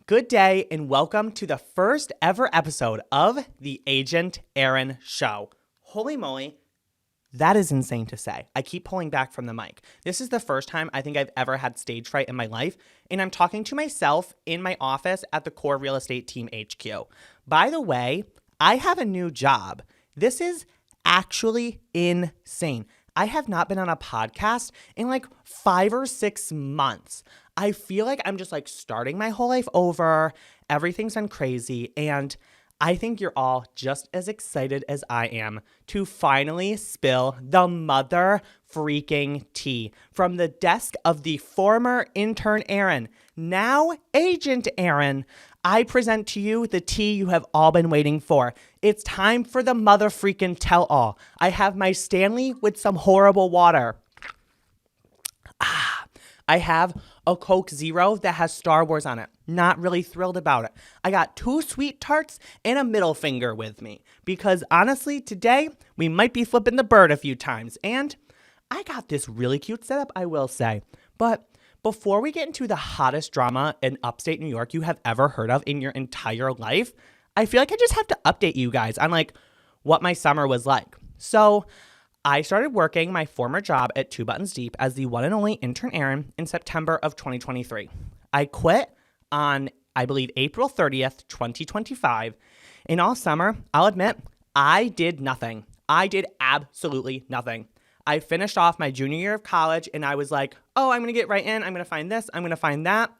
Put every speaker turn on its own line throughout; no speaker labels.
Good day and welcome to the first ever episode of the Agent Aaron Show. Holy moly, that is insane to say. I keep pulling back from the mic. This is the first time I think I've ever had stage fright in my life, and I'm talking to myself in my office at the Core Real Estate Team HQ. By the way, I have a new job. This is actually insane. I have not been on a podcast in like 5 or 6 months. I feel like I'm just like starting my whole life over. Everything's been crazy. And I think you're all just as excited as I am to finally spill the mother freaking tea from the desk of the former intern Aaron, now Agent Aaron. I present to you the tea you have all been waiting for. It's time for the mother freaking tell-all. I have my Stanley with some horrible water. I have a Coke Zero that has Star Wars on it. Not really thrilled about it. I got 2 sweet tarts and a middle finger with me because honestly, today we might be flipping the bird a few times. And I got this really cute setup, I will say. But before we get into the hottest drama in upstate New York you have ever heard of in your entire life, I feel like I just have to update you guys on like what my summer was like. So I started working my former job at 2 Buttons Deep as the one and only intern Aaron in September of 2023. I quit on, I believe, April 30th, 2025. And all summer, I'll admit, I did nothing. I did absolutely nothing. I finished off my junior year of college and I was like, oh, I'm going to get right in. I'm going to find this. I'm going to find that.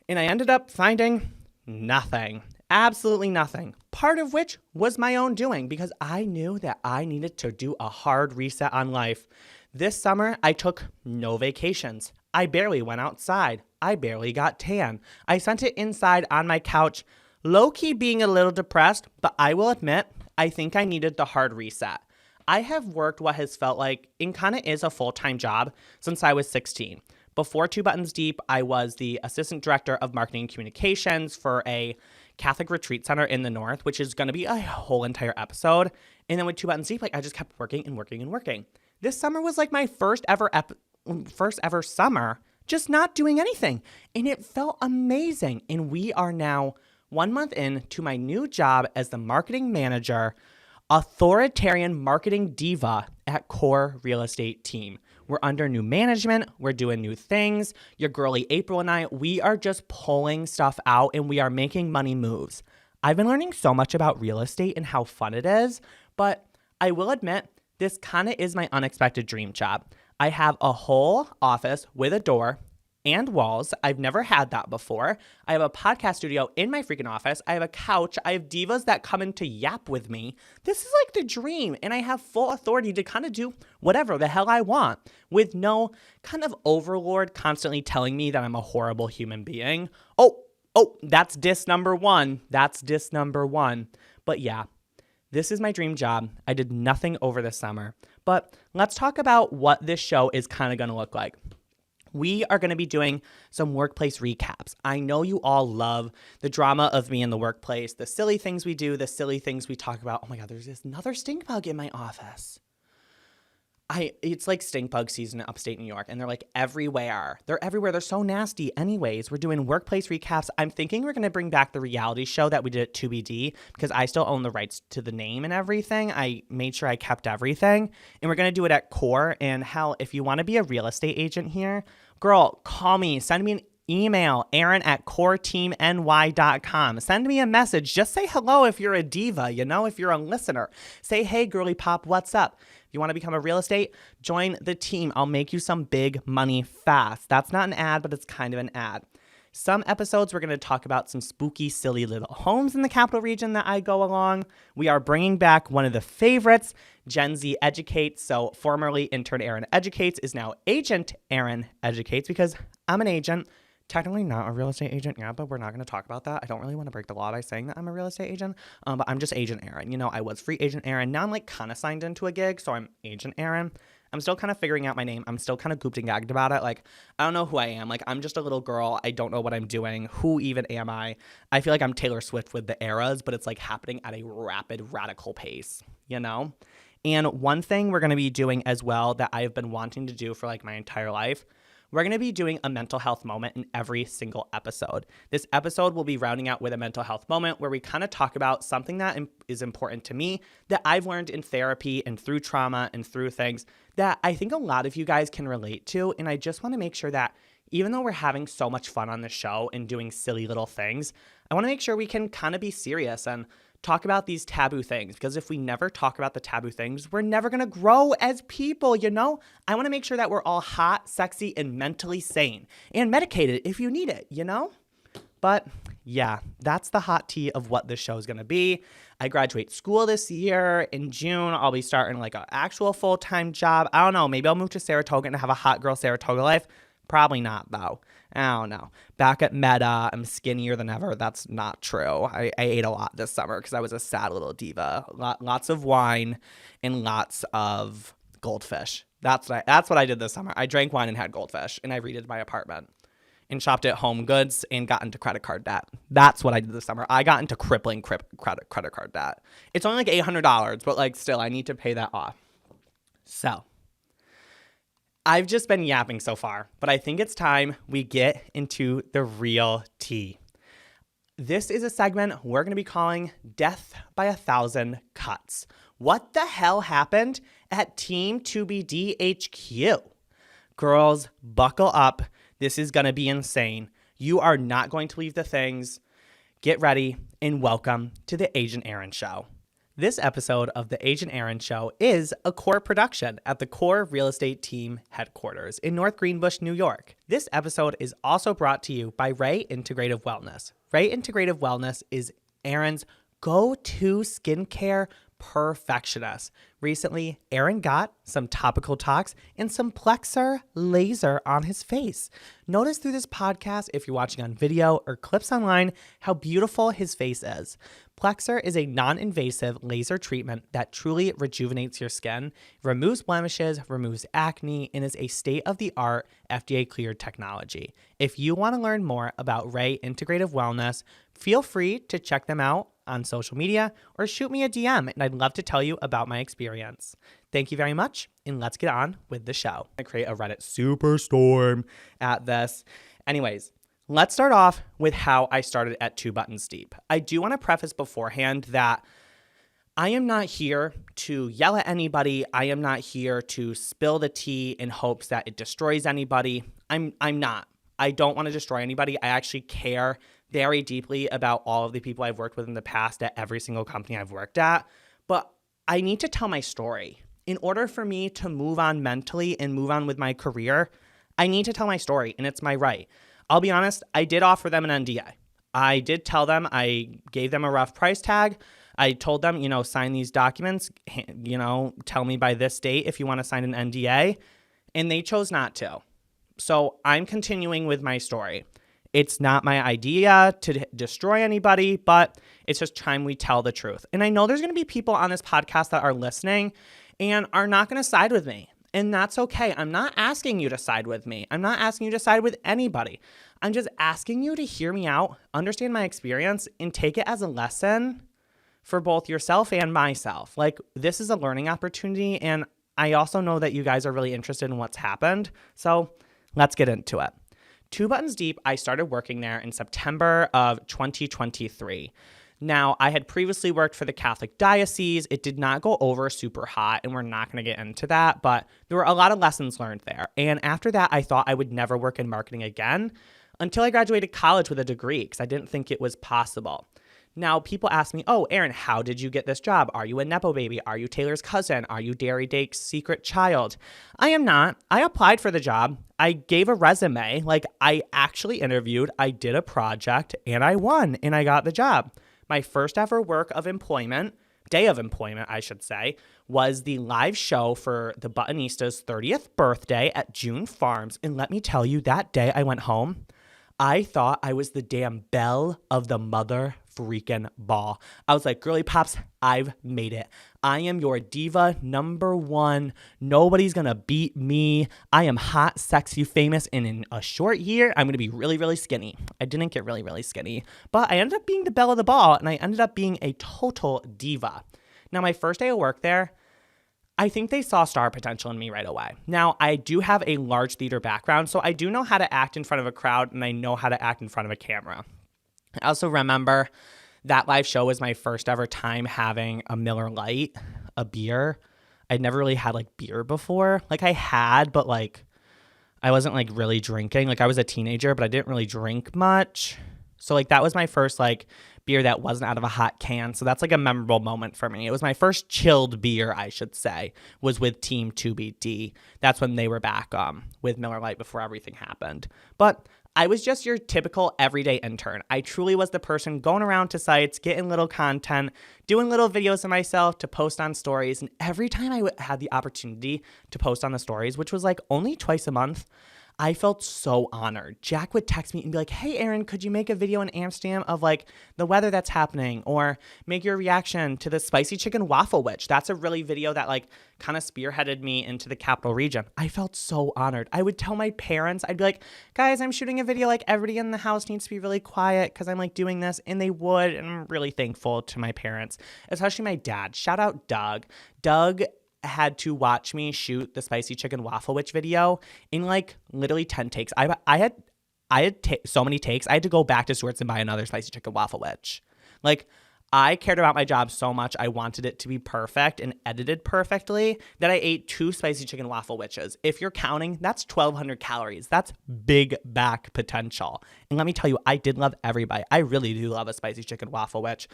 And I ended up finding nothing. Absolutely nothing. Part of which was my own doing because I knew that I needed to do a hard reset on life. This summer, I took no vacations. I barely went outside. I barely got tan. I spent it inside on my couch, low-key being a little depressed, but I will admit, I think I needed the hard reset. I have worked what has felt like and kind of is a full-time job since I was 16. Before 2 Buttons Deep, I was the assistant director of marketing and communications for a Catholic retreat center in the north, which is going to be a whole entire episode. And then with 2 Buttons Deep, like I just kept working and working and working. This summer was like my first ever summer, just not doing anything. And it felt amazing. And we are now 1 month into my new job as the marketing manager, authoritarian marketing diva at Core Real Estate Team. We're under new management. We're doing new things. Your girly April and I, we are just pulling stuff out and we are making money moves. I've been learning so much about real estate and how fun it is, but I will admit this kind of is my unexpected dream job. I have a whole office with a door and walls. I've never had that before. I have a podcast studio in my freaking office. I have a couch. I have divas that come in to yap with me. This is like the dream, and I have full authority to kind of do whatever the hell I want with no kind of overlord constantly telling me that I'm a horrible human being. Oh, that's diss number 1. That's diss number 1. But yeah, this is my dream job. I did nothing over the summer. But let's talk about what this show is kind of going to look like. We are going to be doing some workplace recaps. I know you all love the drama of me in the workplace, the silly things we do, the silly things we talk about. Oh my God, there's this another stink bug in my office. It's like stink bug season in upstate New York, and they're like everywhere. They're everywhere. They're so nasty. Anyways, we're doing workplace recaps. I'm thinking we're going to bring back the reality show that we did at 2BD because I still own the rights to the name and everything. I made sure I kept everything, and we're going to do it at Core. And hell, if you want to be a real estate agent here, girl, call me. Send me an email, aaron@coreteamny.com. Send me a message. Just say hello if you're a diva, if you're a listener. Say, hey, girly pop, what's up? If you want to become a real estate, join the team. I'll make you some big money fast. That's not an ad, but it's kind of an ad. Some episodes, we're going to talk about some spooky, silly little homes in the capital region that I go along. We are bringing back one of the favorites, Gen Z Educates. So formerly Intern Aaron Educates is now Agent Aaron Educates because I'm an agent. Technically not a real estate agent, yeah, but we're not going to talk about that. I don't really want to break the law by saying that I'm a real estate agent, but I'm just Agent Aaron. I was free Agent Aaron. Now I'm like kind of signed into a gig, so I'm Agent Aaron. I'm still kind of figuring out my name. I'm still kind of gooped and gagged about it. Like, I don't know who I am. Like, I'm just a little girl. I don't know what I'm doing. Who even am I? I feel like I'm Taylor Swift with the eras, but it's like happening at a rapid, radical pace, And one thing we're going to be doing as well that I've been wanting to do for like my entire life, we're going to be doing a mental health moment in every single episode. This episode will be rounding out with a mental health moment where we kind of talk about something that is important to me that I've learned in therapy and through trauma and through things that I think a lot of you guys can relate to. And I just want to make sure that even though we're having so much fun on the show and doing silly little things, I want to make sure we can kind of be serious and talk about these taboo things, because if we never talk about the taboo things, we're never going to grow as people, you know? I want to make sure that we're all hot, sexy, and mentally sane and medicated if you need it, you know? But yeah, that's the hot tea of what this show is going to be. I graduate school this year. In June, I'll be starting like an actual full-time job. I don't know. Maybe I'll move to Saratoga and have a hot girl Saratoga life. Probably not, though. I don't know. Back at Meta, I'm skinnier than ever. That's not true. I ate a lot this summer because I was a sad little diva. Lots of wine and lots of goldfish. That's what I did this summer. I drank wine and had goldfish, and I redid my apartment and shopped at Home Goods and got into credit card debt. That's what I did this summer. I got into crippling credit card debt. It's only like $800, but like still, I need to pay that off. So I've just been yapping so far, but I think it's time we get into the real tea. This is a segment we're going to be calling Death by 1,000 Cuts. What the hell happened at Team 2BD HQ? Girls, buckle up. This is going to be insane. You are not going to leave the things. Get ready and welcome to the Agent Erin Show. This episode of the Agent Erin Show is a Core production at the Core Real Estate Team headquarters in North Greenbush, New York. This episode is also brought to you by Ray Integrative Wellness. Ray Integrative Wellness is Erin's go-to skincare perfectionist. Recently, Erin got some topical tox and some Plexer laser on his face. Notice through this podcast, if you're watching on video or clips online, how beautiful his face is. Plexer is a non-invasive laser treatment that truly rejuvenates your skin, removes blemishes, removes acne, and is a state-of-the-art FDA-cleared technology. If you want to learn more about Ray Integrative Wellness, feel free to check them out on social media or shoot me a DM, and I'd love to tell you about my experience. Thank you very much, and let's get on with the show. I create a Reddit superstorm at this. Anyways, let's start off with how I started at 2 Buttons Deep. I do want to preface beforehand that I am not here to yell at anybody. I am not here to spill the tea in hopes that it destroys anybody. I'm not. I don't want to destroy anybody. I actually care very deeply about all of the people I've worked with in the past at every single company I've worked at. But I need to tell my story. In order for me to move on mentally and move on with my career, I need to tell my story, and it's my right. I'll be honest, I did offer them an NDA. I did tell them, I gave them a rough price tag. I told them, sign these documents, tell me by this date if you want to sign an NDA, and they chose not to. So I'm continuing with my story. It's not my idea to destroy anybody, but it's just time we tell the truth. And I know there's going to be people on this podcast that are listening and are not going to side with me. And that's okay. I'm not asking you to side with me. I'm not asking you to side with anybody. I'm just asking you to hear me out, understand my experience, and take it as a lesson for both yourself and myself. Like, this is a learning opportunity, and I also know that you guys are really interested in what's happened. So let's get into it. 2 Buttons Deep, I started working there in September of 2023. Now, I had previously worked for the Catholic Diocese. It did not go over super hot, and we're not going to get into that, but there were a lot of lessons learned there. And after that, I thought I would never work in marketing again until I graduated college with a degree, because I didn't think it was possible. Now, people ask me, oh, Erin, how did you get this job? Are you a Nepo baby? Are you Taylor's cousin? Are you Dairy Dake's secret child? I am not. I applied for the job. I gave a resume. I actually interviewed. I did a project, and I won, and I got the job. My first ever day of employment, I should say, was the live show for the Buttonista's 30th birthday at June Farms. And let me tell you, that day I went home, I thought I was the damn belle of the mother freaking ball. I was like, girly pops, I've made it. I am your diva #1. Nobody's gonna beat me. I am hot, sexy, famous, and in a short year, I'm gonna be really, really skinny. I didn't get really, really skinny, but I ended up being the belle of the ball, and I ended up being a total diva. Now, my first day of work there, I think they saw star potential in me right away. Now, I do have a large theater background, so I do know how to act in front of a crowd and I know how to act in front of a camera. I also remember that live show was my first ever time having a Miller Lite, a beer. I'd never really had like beer before. Like I had, but like I wasn't like really drinking. Like I was a teenager, but I didn't really drink much. So like that was my first like beer that wasn't out of a hot can. So that's like a memorable moment for me. It was my first chilled beer, I should say, was with Team 2BD. That's when they were back with Miller Lite before everything happened. But I was just your typical everyday intern. I truly was the person going around to sites, getting little content, doing little videos of myself to post on stories. And every time I had the opportunity to post on the stories, which was like only twice a month, I felt so honored. Jack would text me and be like, hey, Aaron, could you make a video in Amsterdam of like the weather that's happening, or make your reaction to the spicy chicken waffle witch? That's a really video that like kind of spearheaded me into the capital region. I felt so honored. I would tell my parents, I'd be like, guys, I'm shooting a video. Like everybody in the house needs to be really quiet because I'm like doing this. And they would. And I'm really thankful to my parents, especially my dad. Shout out Doug. Doug had to watch me shoot the spicy chicken waffle witch video in like literally 10 takes. I had so many takes. I had to go back to Stewart's and buy another spicy chicken waffle witch. Like I cared about my job so much. I wanted it to be perfect and edited perfectly that I ate 2 spicy chicken waffle witches. If you're counting, that's 1,200 calories. That's big back potential. And let me tell you, I did love every bite. I really do love a spicy chicken waffle witch.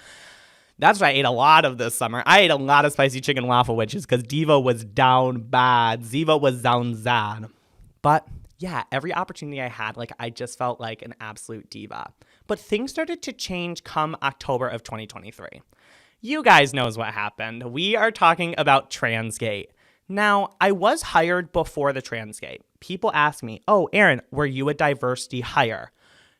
That's what I ate a lot of this summer. I ate a lot of spicy chicken waffle witches because Diva was down bad. Ziva was down sad. But yeah, every opportunity I had, like I just felt like an absolute diva. But things started to change come October of 2023. You guys knows what happened. We are talking about Transgate. Now, I was hired before the Transgate. People ask me, oh, Aaron, were you a diversity hire?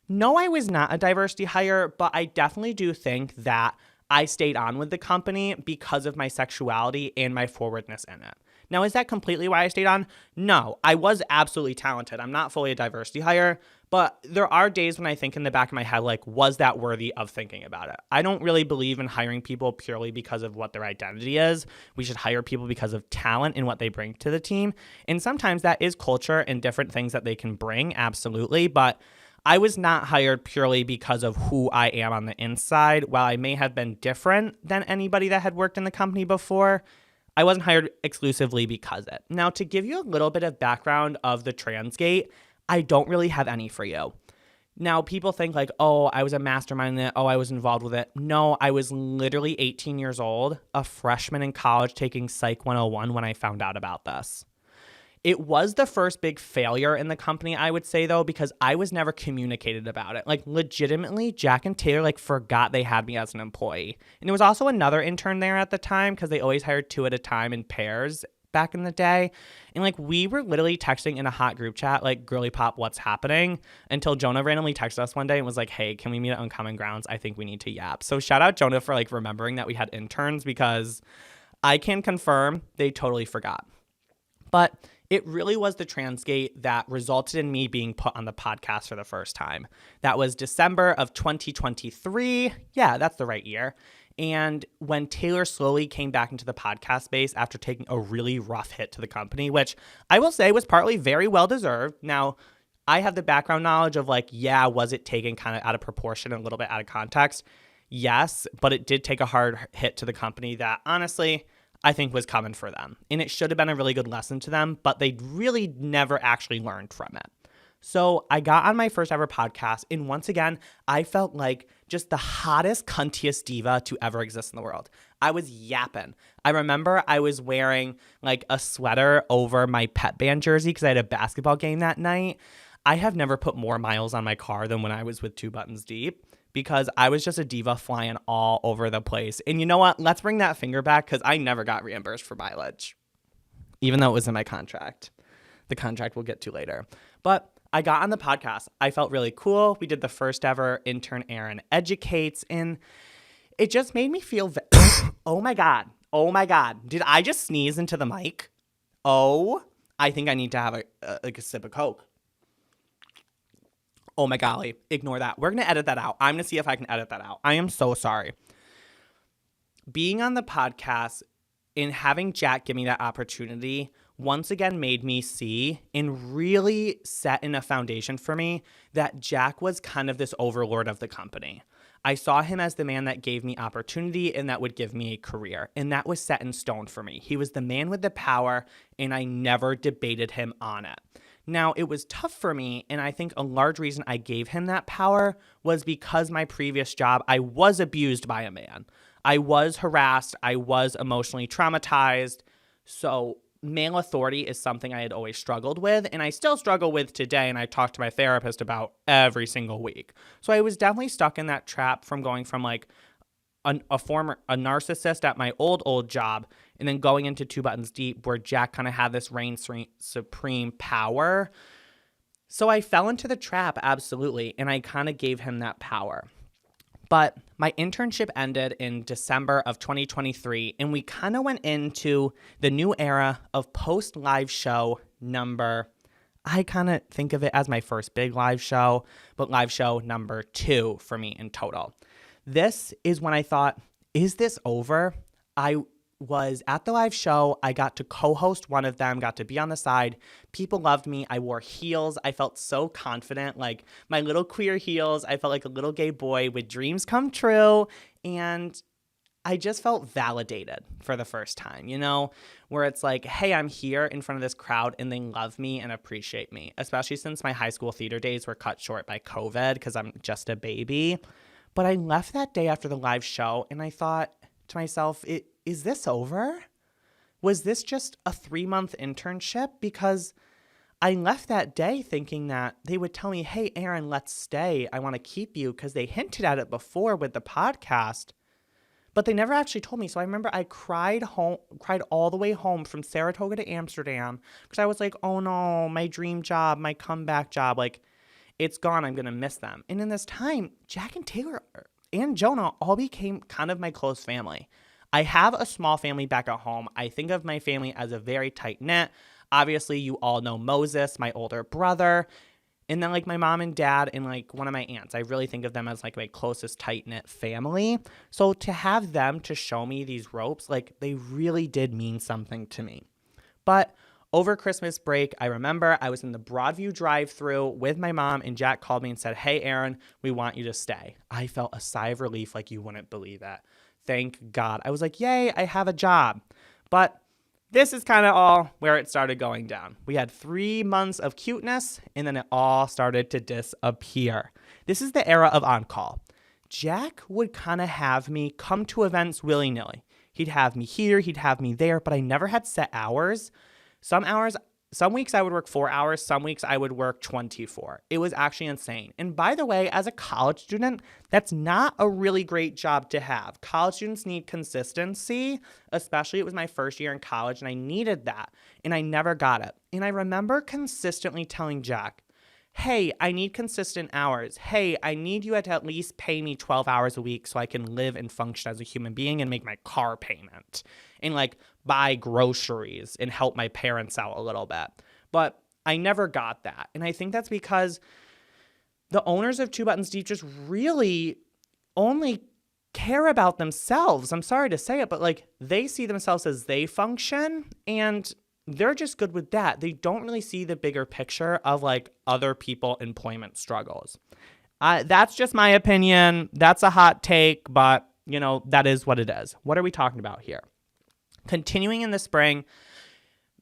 No, I was not a diversity hire, but I definitely do think that I stayed on with the company because of my sexuality and my forwardness in it. Now, is that completely why I stayed on? No, I was absolutely talented. I'm not fully a diversity hire, but there are days when I think in the back of my head, like, was that worthy of thinking about it? I don't really believe in hiring people purely because of what their identity is. We should hire people because of talent and what they bring to the team. And sometimes that is culture and different things that they can bring, absolutely. But I was not hired purely because of who I am on the inside. While I may have been different than anybody that had worked in the company before, I wasn't hired exclusively because of it. Now, to give you a little bit of background of the Transgate, I don't really have any for you. Now, people think like, oh, I was a mastermind in it. Oh, I was involved with it. No, I was literally 18 years old, a freshman in college taking Psych 101 when I found out about this. It was the first big failure in the company, I would say, though, because I was never communicated about it. Like, legitimately, Jack and Taylor, like, forgot they had me as an employee. And there was also another intern there at the time because they always hired 2 at a time in pairs back in the day. And, like, we were literally texting in a hot group chat, like, girly pop, what's happening? Until Jonah randomly texted us one day and was like, hey, can we meet at Uncommon Grounds? I think we need to yap. So shout out Jonah for, like, remembering that we had interns because I can confirm they totally forgot. But it really was the Transgate that resulted in me being put on the podcast for the first time. That was December of 2023. Yeah, that's the right year. And when Taylor slowly came back into the podcast space after taking a really rough hit to the company, which I will say was partly very well deserved. Now, I have the background knowledge of like, yeah, was it taken kind of out of proportion, a little bit out of context? Yes, but it did take a hard hit to the company that honestly, I think was coming for them. And it should have been a really good lesson to them, but they really never actually learned from it. So I got on my first ever podcast, and once again, I felt like just the hottest, cuntiest diva to ever exist in the world. I was yapping. I remember I was wearing like a sweater over my pet band jersey because I had a basketball game that night. I have never put more miles on my car than when I was with 2 buttons deep, because I was just a diva flying all over the place. And you know what? Let's bring that finger back because I never got reimbursed for mileage, even though it was in my contract. The contract we'll get to later. But I got on the podcast. I felt really cool. We did the first ever Intern Aaron Educates, and it just made me feel oh my God. Oh my God. Did I just sneeze into the mic? Oh, I think I need to have a sip of Coke. Oh my golly, ignore that. We're going to edit that out. I'm going to see if I can edit that out. I am so sorry. Being on the podcast in having Jack give me that opportunity once again made me see and really set in a foundation for me that Jack was kind of this overlord of the company. I saw him as the man that gave me opportunity and that would give me a career. And that was set in stone for me. He was the man with the power, and I never debated him on it. Now, it was tough for me, and I think a large reason I gave him that power was because my previous job, I was abused by a man. I was harassed. I was emotionally traumatized. So male authority is something I had always struggled with, and I still struggle with today, and I talk to my therapist about every single week. So I was definitely stuck in that trap from going from like a narcissist at my old job and then going into Two Buttons Deep where Jack kind of had this reign supreme power. So I fell into the trap, absolutely, and I kind of gave him that power. But my internship ended in December of 2023, and we kind of went into the new era of post-live show number, I kind of think of it as my first big live show, but live show number 2 for me in total. This is when I thought, is this over? I was at the live show. I got to co-host one of them, got to be on the side. People loved me. I wore heels. I felt so confident, like my little queer heels. I felt like a little gay boy with dreams come true. And I just felt validated for the first time, you know, where it's like, hey, I'm here in front of this crowd and they love me and appreciate me, especially since my high school theater days were cut short by COVID because I'm just a baby. But I left that day after the live show and I thought to myself, is this over? Was this just a 3-month internship? Because I left that day thinking that they would tell me, hey, Aaron, let's stay. I want to keep you, because they hinted at it before with the podcast, but they never actually told me. So I remember I cried all the way home from Saratoga to Amsterdam because I was like, oh no, my dream job, my comeback job, like it's gone. I'm going to miss them. And in this time, Jack and Taylor and Jonah all became kind of my close family. I have a small family back at home. I think of my family as a very tight-knit. Obviously, you all know Moses, my older brother, and then like my mom and dad and like one of my aunts. I really think of them as like my closest tight-knit family. So to have them to show me these ropes, like they really did mean something to me. But over Christmas break, I remember I was in the Broadview drive-thru with my mom, and Jack called me and said, hey, Aaron, we want you to stay. I felt a sigh of relief like you wouldn't believe it. Thank God. I was like, yay, I have a job. But this is kind of all where it started going down. We had 3 months of cuteness, and then it all started to disappear. This is the era of on-call. Jack would kind of have me come to events willy-nilly. He'd have me here, he'd have me there, but I never had set hours. Some weeks I would work 4 hours, some weeks I would work 24. It was actually insane. And by the way, as a college student, that's not a really great job to have. College students need consistency, especially it was my first year in college and I needed that, and I never got it. And I remember consistently telling Jack, hey, I need consistent hours. Hey, I need you to at least pay me 12 hours a week so I can live and function as a human being and make my car payment and like buy groceries and help my parents out a little bit. But I never got that. And I think that's because the owners of Two Buttons Deep just really only care about themselves. I'm sorry to say it, but like they see themselves as they function and they're just good with that. They don't really see the bigger picture of like other people employment struggles. That's just my opinion. That's a hot take, but you know, that is what it is. What are we talking about here? Continuing in the spring,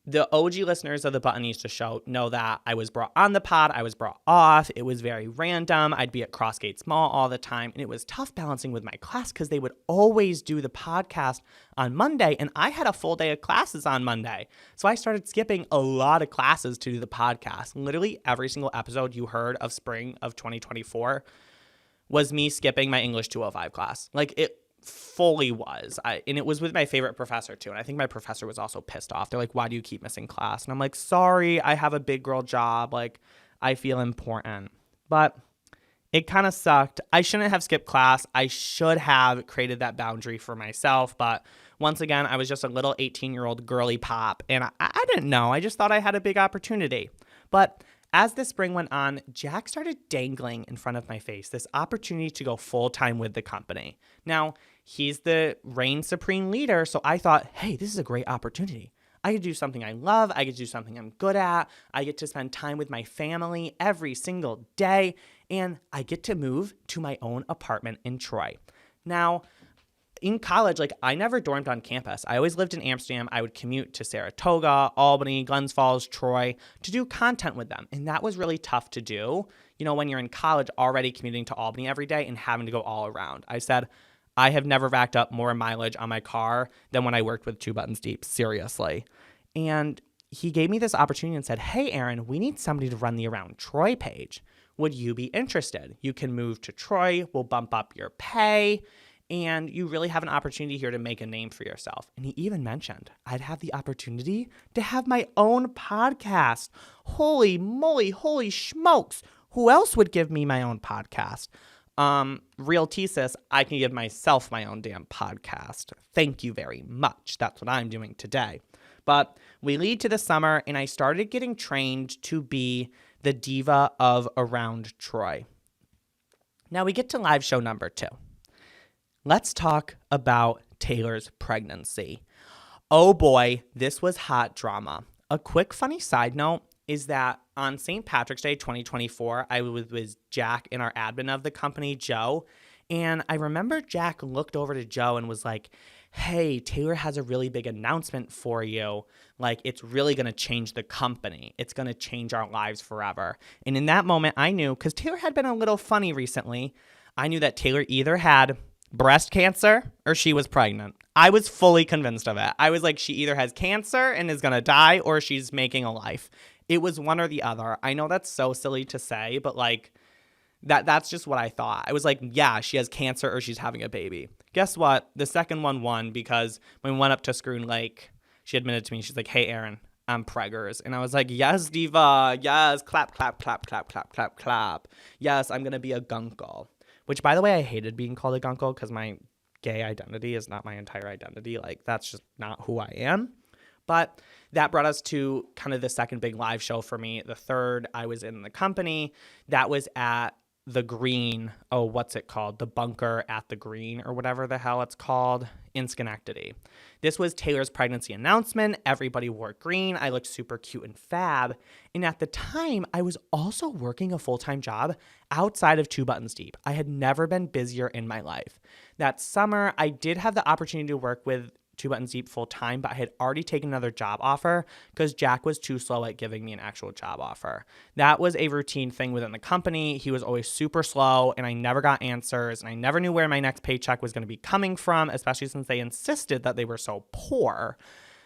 the OG listeners of the Buttonista show know that I was brought on the pod, I was brought off. It was very random. I'd be at Crossgates Mall all the time, and it was tough balancing with my class because they would always do the podcast on Monday, and I had a full day of classes on Monday. So I started skipping a lot of classes to do the podcast. Literally every single episode you heard of spring of 2024 was me skipping my English 205 class. Like it fully was. And it was with my favorite professor too. And I think my professor was also pissed off. They're like, why do you keep missing class? And I'm like, sorry, I have a big girl job. Like I feel important. But it kind of sucked. I shouldn't have skipped class. I should have created that boundary for myself. But once again, I was just a little 18-year-old girly pop. And I didn't know. I just thought I had a big opportunity. But As the spring went on, Jack started dangling in front of my face this opportunity to go full-time with the company. Now, he's the reign supreme leader, so I thought, hey, this is a great opportunity. I get to do something I love. I get to do something I'm good at. I get to spend time with my family every single day, and I get to move to my own apartment in Troy. Now, in college, I never dormed on campus. I always lived in Amsterdam. I would commute to Saratoga, Albany, Glens Falls, Troy to do content with them. And that was really tough to do, when you're in college already commuting to Albany every day and having to go all around. I said, I have never racked up more mileage on my car than when I worked with Two Buttons Deep, seriously. And he gave me this opportunity and said, hey, Aaron, we need somebody to run the Around Troy page. Would you be interested? You can move to Troy. We'll bump up your pay. And you really have an opportunity here to make a name for yourself. And he even mentioned I'd have the opportunity to have my own podcast. Holy moly, holy smokes. Who else would give me my own podcast? Real thesis, I can give myself my own damn podcast. Thank you very much. That's what I'm doing today. But we lead to the summer, and I started getting trained to be the diva of Around Troy. Now we get to live show number 2. Let's talk about Taylor's pregnancy. Oh boy, this was hot drama. A quick funny side note is that on St. Patrick's Day 2024, I was with Jack and our admin of the company, Joe. And I remember Jack looked over to Joe and was like, hey, Taylor has a really big announcement for you. It's really going to change the company. It's going to change our lives forever. And in that moment, I knew, because Taylor had been a little funny recently, I knew that Taylor either had breast cancer or she was pregnant. I was fully convinced of it. I was like, she either has cancer and is going to die or she's making a life. It was one or the other. I know that's so silly to say, but that's just what I thought. I was like, yeah, she has cancer or she's having a baby. Guess what? The second one won, because when we went up to Schroon Lake, she admitted to me, she's like, hey, Aaron, I'm preggers. And I was like, yes, diva. Yes. Clap, clap, clap, clap, clap, clap, clap. Yes, I'm going to be a gunkle. Which, by the way, I hated being called a gunkle because my gay identity is not my entire identity. That's just not who I am. But that brought us to kind of the second big live show for me. The third, I was in the company. That was at the Green. Oh, what's it called? The Bunker at the Green, or whatever the hell it's called, in Schenectady. This was Taylor's pregnancy announcement. Everybody wore green. I looked super cute and fab. And at the time, I was also working a full-time job outside of Two Buttons Deep. I had never been busier in my life. That summer, I did have the opportunity to work with Two Buttons Deep full-time, but I had already taken another job offer because Jack was too slow at giving me an actual job offer. That was a routine thing within the company. He was always super slow, and I never got answers, and I never knew where my next paycheck was going to be coming from, especially since they insisted that they were so poor.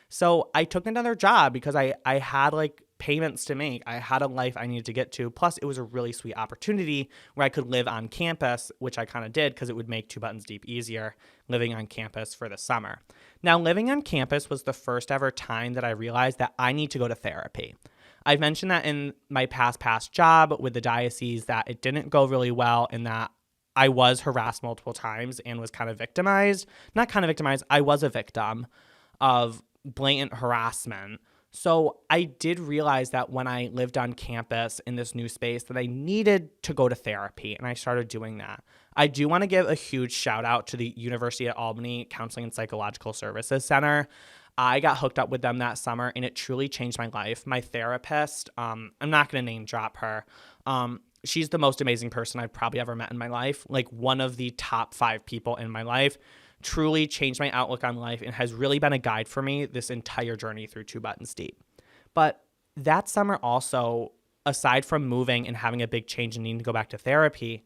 So I took another job because I had payments to make. I had a life I needed to get to. Plus, it was a really sweet opportunity where I could live on campus, which I kind of did because it would make Two Buttons Deep easier living on campus for the summer. Now, living on campus was the first ever time that I realized that I need to go to therapy. I've mentioned that in my past job with the diocese that it didn't go really well and that I was harassed multiple times and was kind of victimized. Not kind of victimized, I was a victim of blatant harassment. So I did realize that when I lived on campus in this new space that I needed to go to therapy, and I started doing that. I do want to give a huge shout out to the University at Albany Counseling and Psychological Services Center. I got hooked up with them that summer, and it truly changed my life. My therapist, I'm not going to name drop her. She's the most amazing person I've probably ever met in my life. One of the top 5 people in my life. Truly changed my outlook on life and has really been a guide for me this entire journey through Two Buttons Deep. But that summer also, aside from moving and having a big change and needing to go back to therapy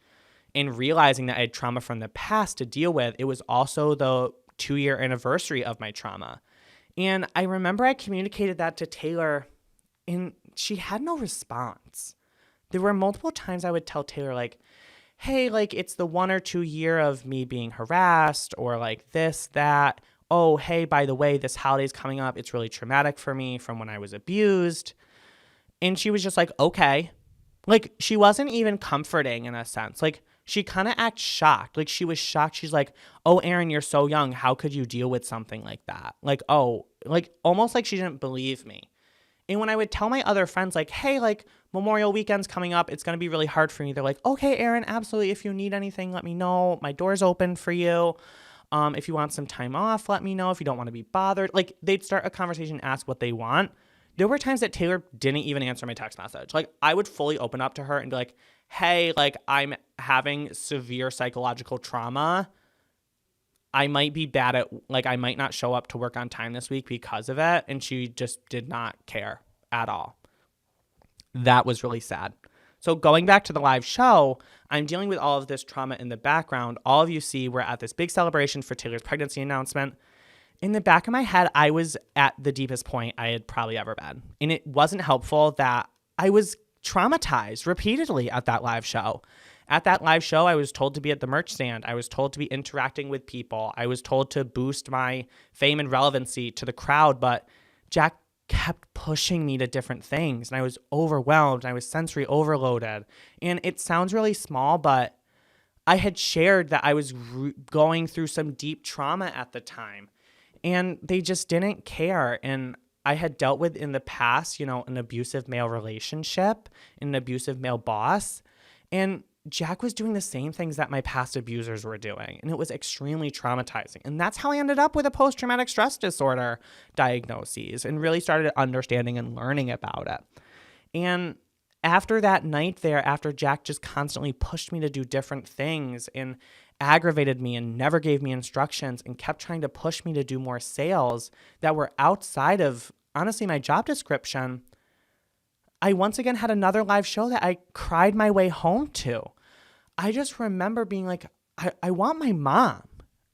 and realizing that I had trauma from the past to deal with, it was also the 2-year anniversary of my trauma. And I remember I communicated that to Taylor and she had no response. There were multiple times I would tell Taylor, hey, it's the 1 or 2 year of me being harassed or this, that. Oh, hey, by the way, this holiday's coming up. It's really traumatic for me from when I was abused. And she was just okay. She wasn't even comforting in a sense. She kind of acted shocked. She was shocked. She's like, oh, Aaron, you're so young. How could you deal with something like that? Almost like she didn't believe me. And when I would tell my other friends, like, hey, like, Memorial Weekend's coming up, it's going to be really hard for me. They're like, okay, Erin, absolutely. If you need anything, let me know. My door's open for you. If you want some time off, let me know. If you don't want to be bothered. Like, they'd start a conversation, ask what they want. There were times that Taylor didn't even answer my text message. Like, I would fully open up to her and be like, hey, like, I'm having severe psychological trauma. I might be bad at, like, I might not show up to work on time this week because of it. And she just did not care at all. That was really sad. So going back to the live show, I'm dealing with all of this trauma in the background. All of you see we're at this big celebration for Taylor's pregnancy announcement. In the back of my head, I was at the deepest point I had probably ever been. And it wasn't helpful that I was traumatized repeatedly at that live show. At that live show, I was told to be at the merch stand. I was told to be interacting with people. I was told to boost my fame and relevancy to the crowd, but Jack kept pushing me to different things, and I was overwhelmed, and I was sensory overloaded. And it sounds really small, but I had shared that I was going through some deep trauma at the time, and they just didn't care. And I had dealt with in the past, an abusive male relationship, an abusive male boss, and Jack was doing the same things that my past abusers were doing, and it was extremely traumatizing. And that's how I ended up with a post-traumatic stress disorder diagnosis and really started understanding and learning about it. And after that night there, after Jack just constantly pushed me to do different things and aggravated me and never gave me instructions and kept trying to push me to do more sales that were outside of, honestly, my job description, I once again had another live show that I cried my way home to. I just remember being like, I want my mom.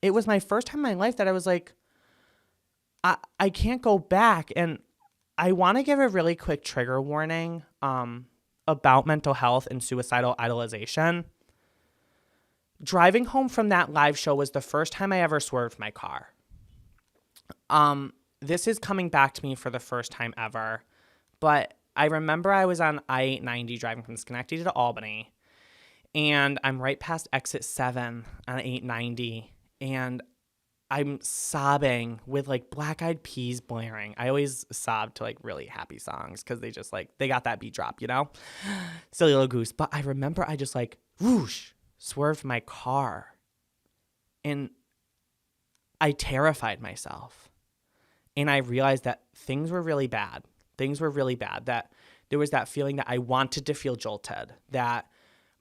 It was my first time in my life that I was like, I can't go back. And I want to give a really quick trigger warning about mental health and suicidal idolization. Driving home from that live show was the first time I ever swerved my car. This is coming back to me for the first time ever, but I remember I was on I-890 driving from Schenectady to Albany, and I'm right past exit 7 on 890, and I'm sobbing with like Black Eyed Peas blaring. I always sob to like really happy songs because they just like, they got that beat drop, Silly little goose. But I remember I just like, whoosh, swerved my car, and I terrified myself, and I realized that things were really bad. Things were really bad, that there was that feeling that I wanted to feel jolted, that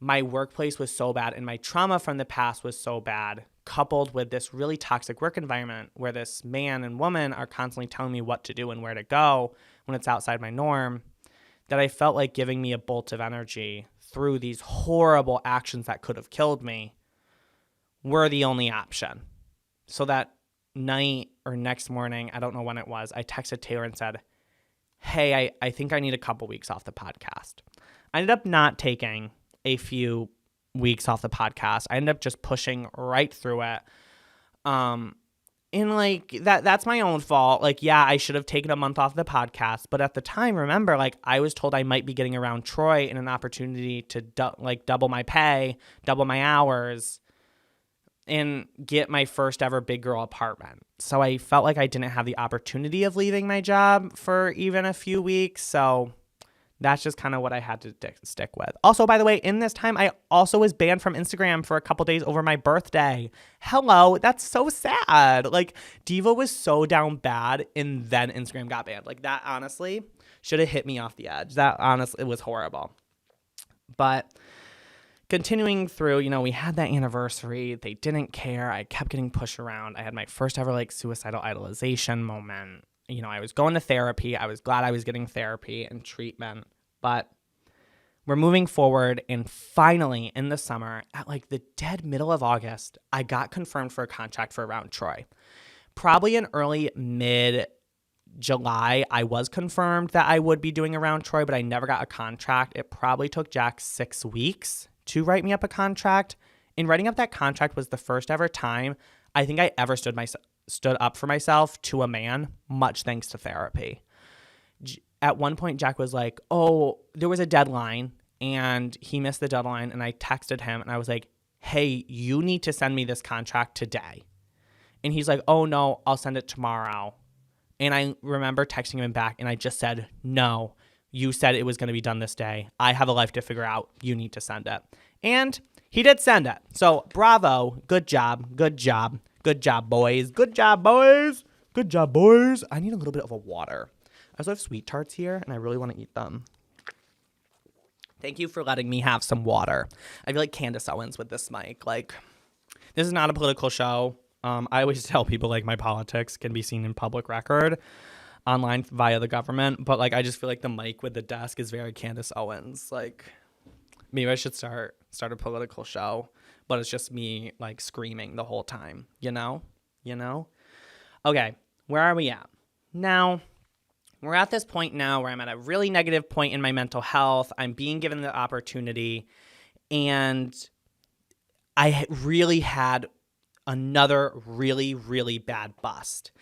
my workplace was so bad and my trauma from the past was so bad, coupled with this really toxic work environment where this man and woman are constantly telling me what to do and where to go when it's outside my norm, that I felt like giving me a bolt of energy through these horrible actions that could have killed me were the only option. So that night or next morning, I don't know when it was, I texted Taylor and said, hey, I think I need a couple weeks off the podcast. I ended up not taking a few weeks off the podcast. I ended up just pushing right through it. And like that's my own fault. Like, yeah, I should have taken a month off the podcast. But at the time, remember, like I was told I might be getting around Troy in an opportunity to double my pay, double my hours, and get my first ever big girl apartment. So I felt like I didn't have the opportunity of leaving my job for even a few weeks. So that's just kind of what I had to stick with. Also, by the way, in this time, I also was banned from Instagram for a couple days over my birthday. Hello, that's so sad. Like, Diva was so down bad, and then Instagram got banned. Like, that honestly should have hit me off the edge. That honestly, it was horrible. But continuing through, we had that anniversary. They didn't care. I kept getting pushed around. I had my first ever like suicidal idolization moment. I was going to therapy. I was glad I was getting therapy and treatment. But we're moving forward, and finally in the summer, at like the dead middle of August, I got confirmed for a contract for Around Troy. Probably in early mid-July, I was confirmed that I would be doing Around Troy, but I never got a contract. It probably took Jack 6 weeks to write me up a contract. And writing up that contract was the first ever time I think I ever stood up for myself to a man, much thanks to therapy. At one point, Jack was like, oh, there was a deadline, and he missed the deadline, and I texted him, and I was like, hey, you need to send me this contract today. And he's like, oh, no, I'll send it tomorrow. And I remember texting him back and I just said, no, you said it was going to be done this day. I have a life to figure out. You need to send it. And he did send it. So bravo. Good job. Good job. Good job, boys. Good job, boys. Good job, boys. I need a little bit of a water. I also have sweet tarts here and I really want to eat them. Thank you for letting me have some water. I feel like Candace Owens with this mic. Like, this is not a political show. I always tell people, like, my politics can be seen in public record online via the government. But, like, I just feel like the mic with the desk is very Candace Owens. Like, maybe I should start a political show. But it's just me, like, screaming the whole time. You know? Okay, where are we at? Now, we're at this point now where I'm at a really negative point in my mental health. I'm being given the opportunity. And I really had another really, really bad bust.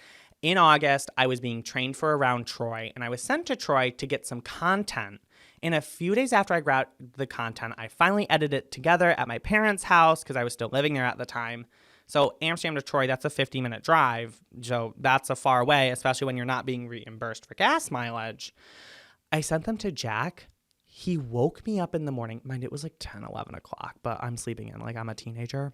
In August, I was being trained for Around Troy, and I was sent to Troy to get some content. And a few days after I got the content, I finally edited it together at my parents' house because I was still living there at the time. So Amsterdam to Troy, that's a 50-minute drive. So that's a far away, especially when you're not being reimbursed for gas mileage. I sent them to Jack. He woke me up in the morning. Mind, it was like 10, 11 o'clock, but I'm sleeping in like I'm a teenager.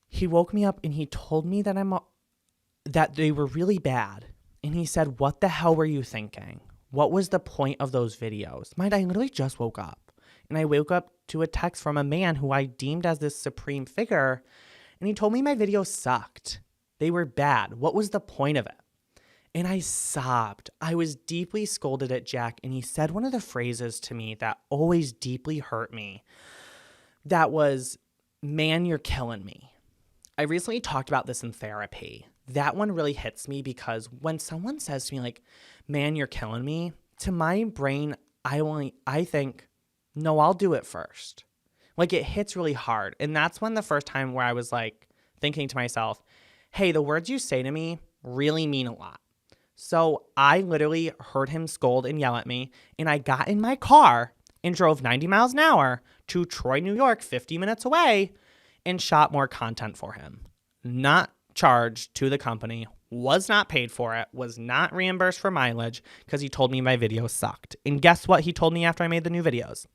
He woke me up and he told me that they were really bad. And he said, what the hell were you thinking? What was the point of those videos? Mind, I literally just woke up. And I woke up to a text from a man who I deemed as this supreme figure. And he told me my videos sucked. They were bad. What was the point of it? And I sobbed. I was deeply scolded at Jack. And he said one of the phrases to me that always deeply hurt me. That was, man, you're killing me. I recently talked about this in therapy. That one really hits me because when someone says to me like, man, you're killing me, to my brain, I think, no, I'll do it first. Like, it hits really hard. And that's when the first time where I was like thinking to myself, hey, the words you say to me really mean a lot. So I literally heard him scold and yell at me. And I got in my car and drove 90 miles an hour to Troy, New York, 50 minutes away, and shot more content for him. Not charged to the company, was not paid for it, was not reimbursed for mileage because he told me my videos sucked. And guess what he told me after I made the new videos?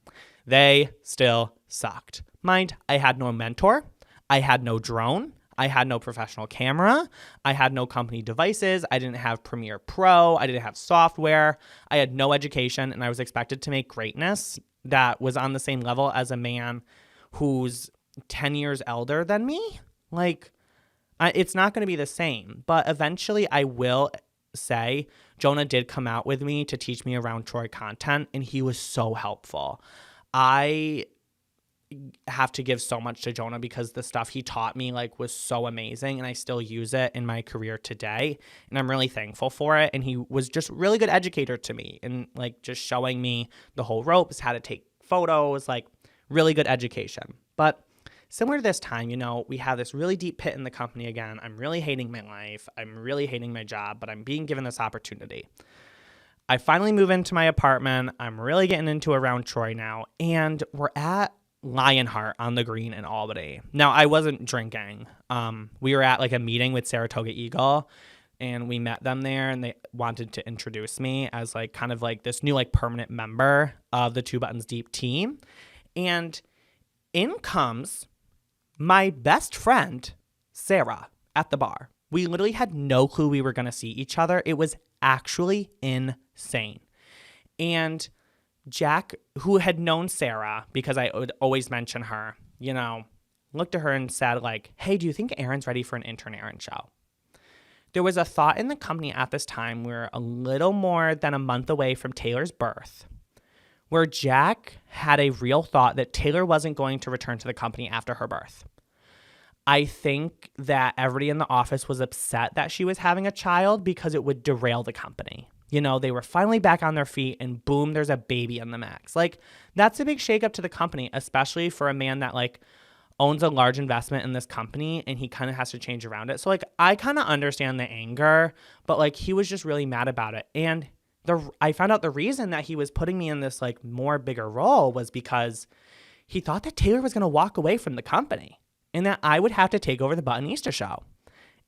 They still sucked. Mind, I had no mentor. I had no drone. I had no professional camera. I had no company devices. I didn't have Premiere Pro. I didn't have software. I had no education, and I was expected to make greatness that was on the same level as a man who's 10 years elder than me. Like, it's not going to be the same. But eventually I will say Jonah did come out with me to teach me Around Troy content, and he was so helpful. I have to give so much to Jonah because the stuff he taught me like was so amazing, and I still use it in my career today, and I'm really thankful for it. And he was just a really good educator to me, and like just showing me the whole ropes, how to take photos, like really good education. But similar to this time, we have this really deep pit in the company again. I'm really hating my life. I'm really hating my job, but I'm being given this opportunity. I finally move into my apartment. I'm really getting into Around Troy now, and we're at Lionheart on the Green in Albany. Now, I wasn't drinking. We were at like a meeting with Saratoga Eagle, and we met them there, and they wanted to introduce me as like kind of like this new like permanent member of the Two Buttons Deep team. And in comes my best friend, Sarah, at the bar. We literally had no clue we were going to see each other. It was actually insane. And Jack, who had known Sarah, because I would always mention her, looked at her and said like, hey, do you think Erin's ready for an Intern Erin show? There was a thought in the company at this time, we're a little more than a month away from Taylor's birth, where Jack had a real thought that Taylor wasn't going to return to the company after her birth. I think that everybody in the office was upset that she was having a child because it would derail the company. They were finally back on their feet, and boom, there's a baby in the mix. Like, that's a big shakeup to the company, especially for a man that like owns a large investment in this company, and he kind of has to change around it. So like, I kind of understand the anger, but like he was just really mad about it. And I found out the reason that he was putting me in this like more bigger role was because he thought that Taylor was going to walk away from the company and that I would have to take over the Buttonista show.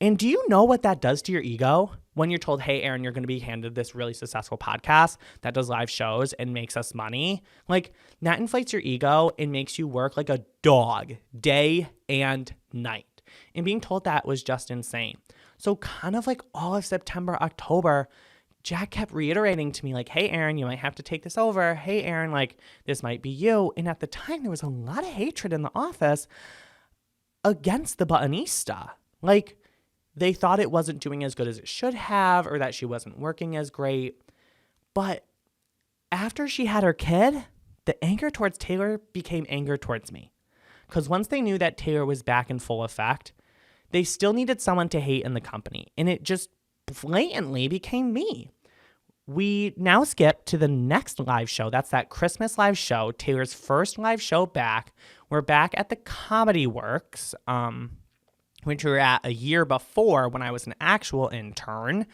And do you know what that does to your ego when you're told, hey, Aaron, you're going to be handed this really successful podcast that does live shows and makes us money, like that inflates your ego and makes you work like a dog day and night. And being told that was just insane. So kind of like all of September, October, Jack kept reiterating to me like, hey, Aaron, you might have to take this over. Hey, Aaron, like this might be you. And at the time, there was a lot of hatred in the office against the Buttonista. Like they thought it wasn't doing as good as it should have, or that she wasn't working as great. But after she had her kid, the anger towards Taylor became anger towards me. Because once they knew that Taylor was back in full effect, they still needed someone to hate in the company. And it just blatantly became me. We now skip to the next live show. That's that Christmas live show, Taylor's first live show back. We're back at the Comedy Works, which we were at a year before when I was an actual intern.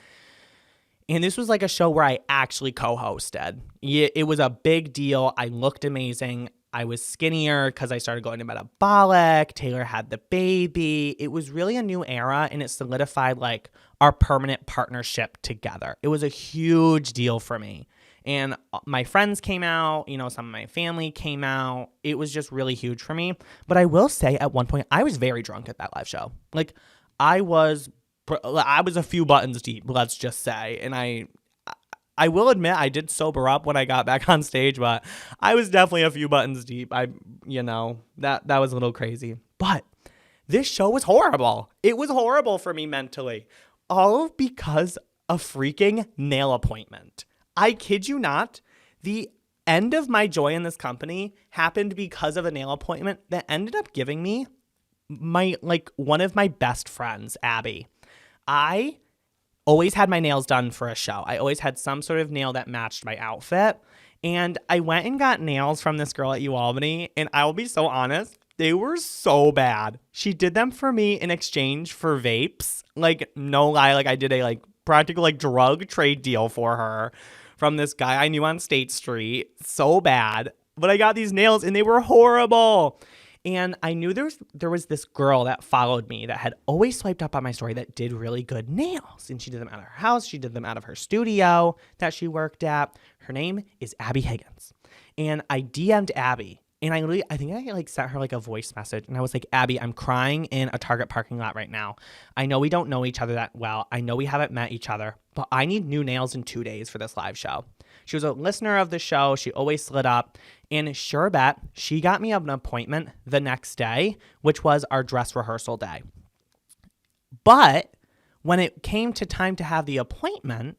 And this was like a show where I actually co-hosted. It was a big deal. I looked amazing. I was skinnier because I started going to metabolic. Taylor had the baby. It was really a new era, and it solidified like our permanent partnership together. It was a huge deal for me. And my friends came out, some of my family came out. It was just really huge for me. But I will say at one point, I was very drunk at that live show. Like I was a few buttons deep, let's just say. And I will admit I did sober up when I got back on stage, but I was definitely a few buttons deep. That was a little crazy. But this show was horrible. It was horrible for me mentally. All because a freaking nail appointment. I kid you not. The end of my joy in this company happened because of a nail appointment that ended up giving me one of my best friends, Abby. I always had my nails done for a show. I always had some sort of nail that matched my outfit. And I went and got nails from this girl at UAlbany. And I will be so honest, they were so bad. She did them for me in exchange for vapes. Like, no lie, like I did a practical drug trade deal for her from this guy I knew on State Street. So bad. But I got these nails and they were horrible. And I knew there was this girl that followed me that had always swiped up on my story that did really good nails. And she did them out of her house. She did them out of her studio that she worked at. Her name is Abby Higgins. And I DM'd Abby. And I think I sent her a voice message. And I was like, Abby, I'm crying in a Target parking lot right now. I know we don't know each other that well. I know we haven't met each other. But I need new nails in 2 days for this live show. She was a listener of the show. She always slid up. And sure bet, she got me an appointment the next day, which was our dress rehearsal day. But when it came to time to have the appointment,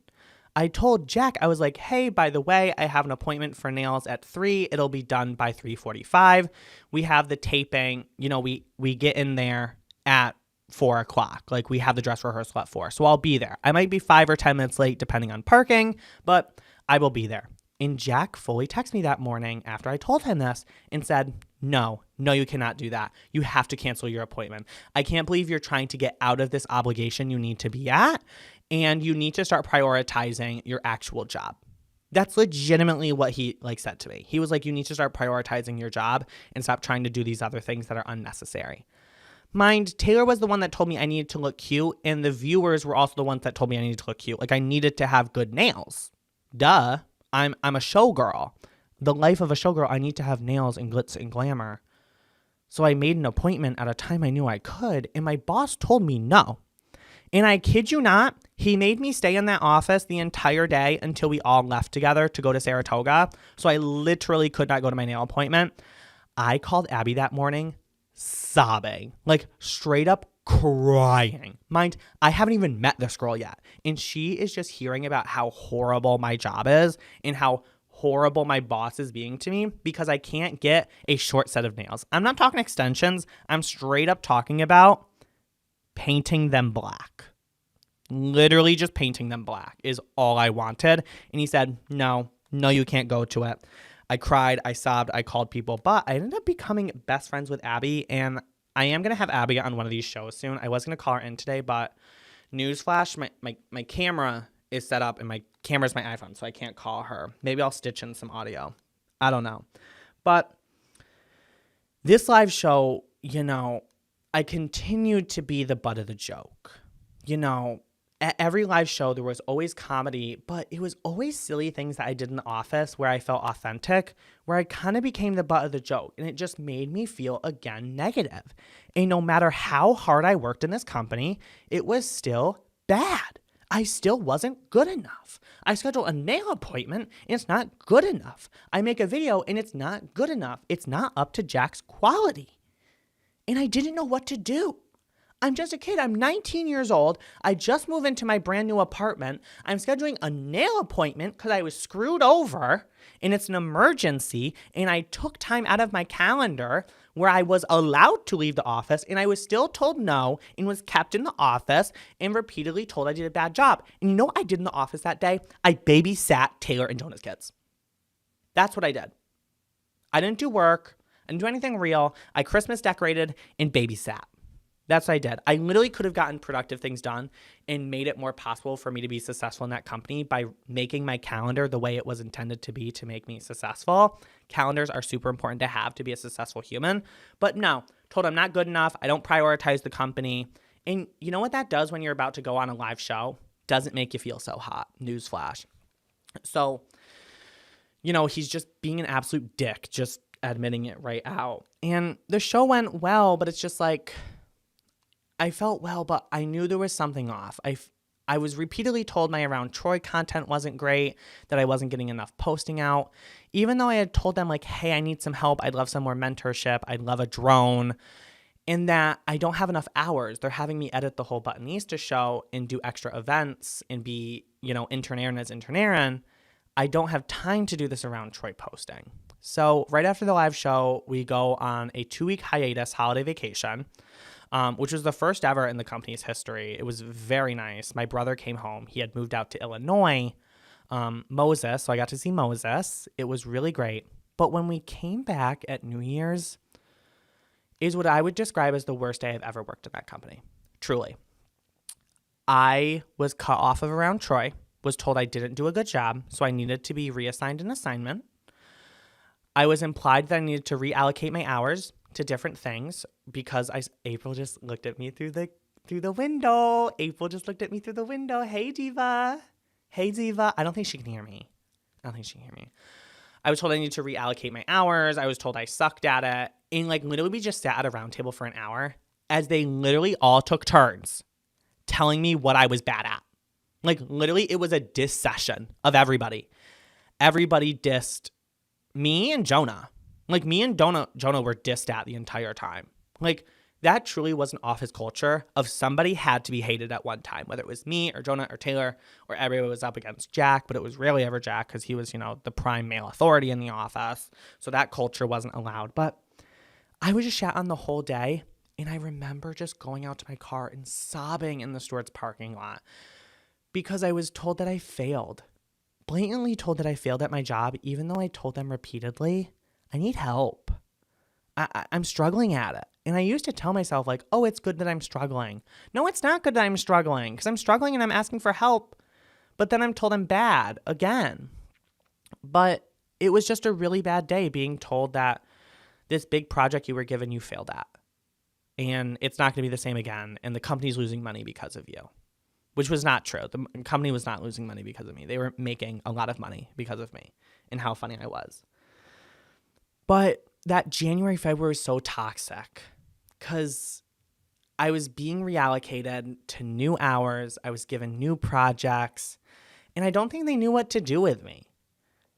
I told Jack, I was like, hey, by the way, I have an appointment for nails at 3. It'll be done by 3:45. We have the taping. We get in there at 4 o'clock. We have the dress rehearsal at 4. So I'll be there. I might be 5 or 10 minutes late depending on parking, but I will be there. And Jack fully texted me that morning after I told him this and said, no, you cannot do that. You have to cancel your appointment. I can't believe you're trying to get out of this obligation you need to be at, and you need to start prioritizing your actual job. That's legitimately what he said to me. He was like, you need to start prioritizing your job and stop trying to do these other things that are unnecessary. Mind, Taylor was the one that told me I needed to look cute, and the viewers were also the ones that told me I needed to look cute. I needed to have good nails. Duh. I'm a showgirl. The life of a showgirl, I need to have nails and glitz and glamour. So I made an appointment at a time I knew I could, and my boss told me no. And I kid you not, he made me stay in that office the entire day until we all left together to go to Saratoga. So I literally could not go to my nail appointment. I called Abby that morning sobbing, straight up crying. Mind, I haven't even met this girl yet. And she is just hearing about how horrible my job is and how horrible my boss is being to me because I can't get a short set of nails. I'm not talking extensions. I'm straight up talking about painting them black. Literally just painting them black is all I wanted. And he said, no, you can't go to it. I cried, I sobbed, I called people, but I ended up becoming best friends with Abby, and I am going to have Abby on one of these shows soon. I was going to call her in today, but newsflash, my camera is set up, and my camera's my iPhone, so I can't call her. Maybe I'll stitch in some audio. I don't know. But this live show, I continued to be the butt of the joke. At every live show, there was always comedy, but it was always silly things that I did in the office where I felt authentic, where I kind of became the butt of the joke. And it just made me feel, again, negative. And no matter how hard I worked in this company, it was still bad. I still wasn't good enough. I schedule a nail appointment and it's not good enough. I make a video and it's not good enough. It's not up to Jack's quality. And I didn't know what to do. I'm just a kid. I'm 19 years old. I just moved into my brand new apartment. I'm scheduling a nail appointment because I was screwed over and it's an emergency. And I took time out of my calendar where I was allowed to leave the office and I was still told no and was kept in the office and repeatedly told I did a bad job. And you know what I did in the office that day? I babysat Taylor and Jonah's kids. That's what I did. I didn't do work. I didn't do anything real. I Christmas decorated and babysat. That's what I did. I literally could have gotten productive things done and made it more possible for me to be successful in that company by making my calendar the way it was intended to be to make me successful. Calendars are super important to have to be a successful human. But no, told I'm not good enough. I don't prioritize the company. And you know what that does when you're about to go on a live show? Doesn't make you feel so hot. Newsflash. So, he's just being an absolute dick, just admitting it right out. And the show went well, but it's just like, I felt well, but I knew there was something off. I was repeatedly told my Around Troy content wasn't great, that I wasn't getting enough posting out. Even though I had told them hey, I need some help. I'd love some more mentorship. I'd love a drone. And that I don't have enough hours. They're having me edit the whole Buttonista show and do extra events and be, Intern Aaron as Intern Aaron. I don't have time to do this Around Troy posting. So right after the live show, we go on a 2-week hiatus holiday vacation. Which was the first ever in the company's history. It was very nice. My brother came home. He had moved out to Illinois, Moses, so I got to see Moses. It was really great. But when we came back at New Year's, is what I would describe as the worst day I've ever worked in that company. Truly. I was cut off of Around Troy, was told I didn't do a good job, so I needed to be reassigned an assignment. I was implied that I needed to reallocate my hours to different things because April just looked at me through the window. April just looked at me through the window. Hey, Diva. Hey, Diva. I don't think she can hear me. I was told I needed to reallocate my hours. I was told I sucked at it. And literally we just sat at a round table for an hour as they literally all took turns telling me what I was bad at. Literally it was a diss session of everybody. Everybody dissed me and Jonah. Me and Jonah were dissed at the entire time. That truly was an office culture of somebody had to be hated at one time, whether it was me or Jonah or Taylor or everybody was up against Jack, but it was rarely ever Jack because he was, the prime male authority in the office. So that culture wasn't allowed. But I was just shat on the whole day. And I remember just going out to my car and sobbing in the Stewart's parking lot because I was told that I failed. Blatantly told that I failed at my job, even though I told them repeatedly, I need help. I'm struggling at it. And I used to tell myself oh, it's good that I'm struggling. No, it's not good that I'm struggling because I'm struggling and I'm asking for help. But then I'm told I'm bad again. But it was just a really bad day being told that this big project you were given, you failed at. And it's not going to be the same again. And the company's losing money because of you, which was not true. The company was not losing money because of me. They were making a lot of money because of me and how funny I was. But that January, February was so toxic because I was being reallocated to new hours. I was given new projects, and I don't think they knew what to do with me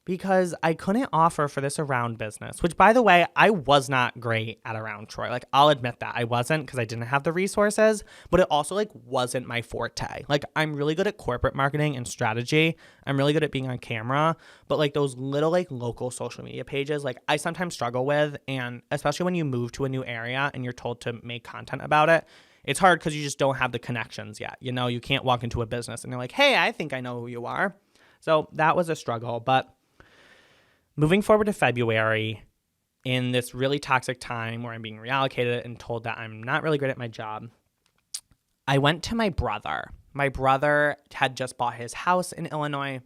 because I couldn't offer for this Around business, which, by the way, I was not great at Around Troy. I'll admit that I wasn't because I didn't have the resources, but it also wasn't my forte. I'm really good at corporate marketing and strategy. I'm really good at being on camera, but those little local social media pages, I sometimes struggle with. And especially when you move to a new area and you're told to make content about it, it's hard because you just don't have the connections yet. You can't walk into a business and they're hey, I think I know who you are. So that was a struggle, but moving forward to February, in this really toxic time where I'm being reallocated and told that I'm not really good at my job, I went to my brother. My brother had just bought his house in Illinois.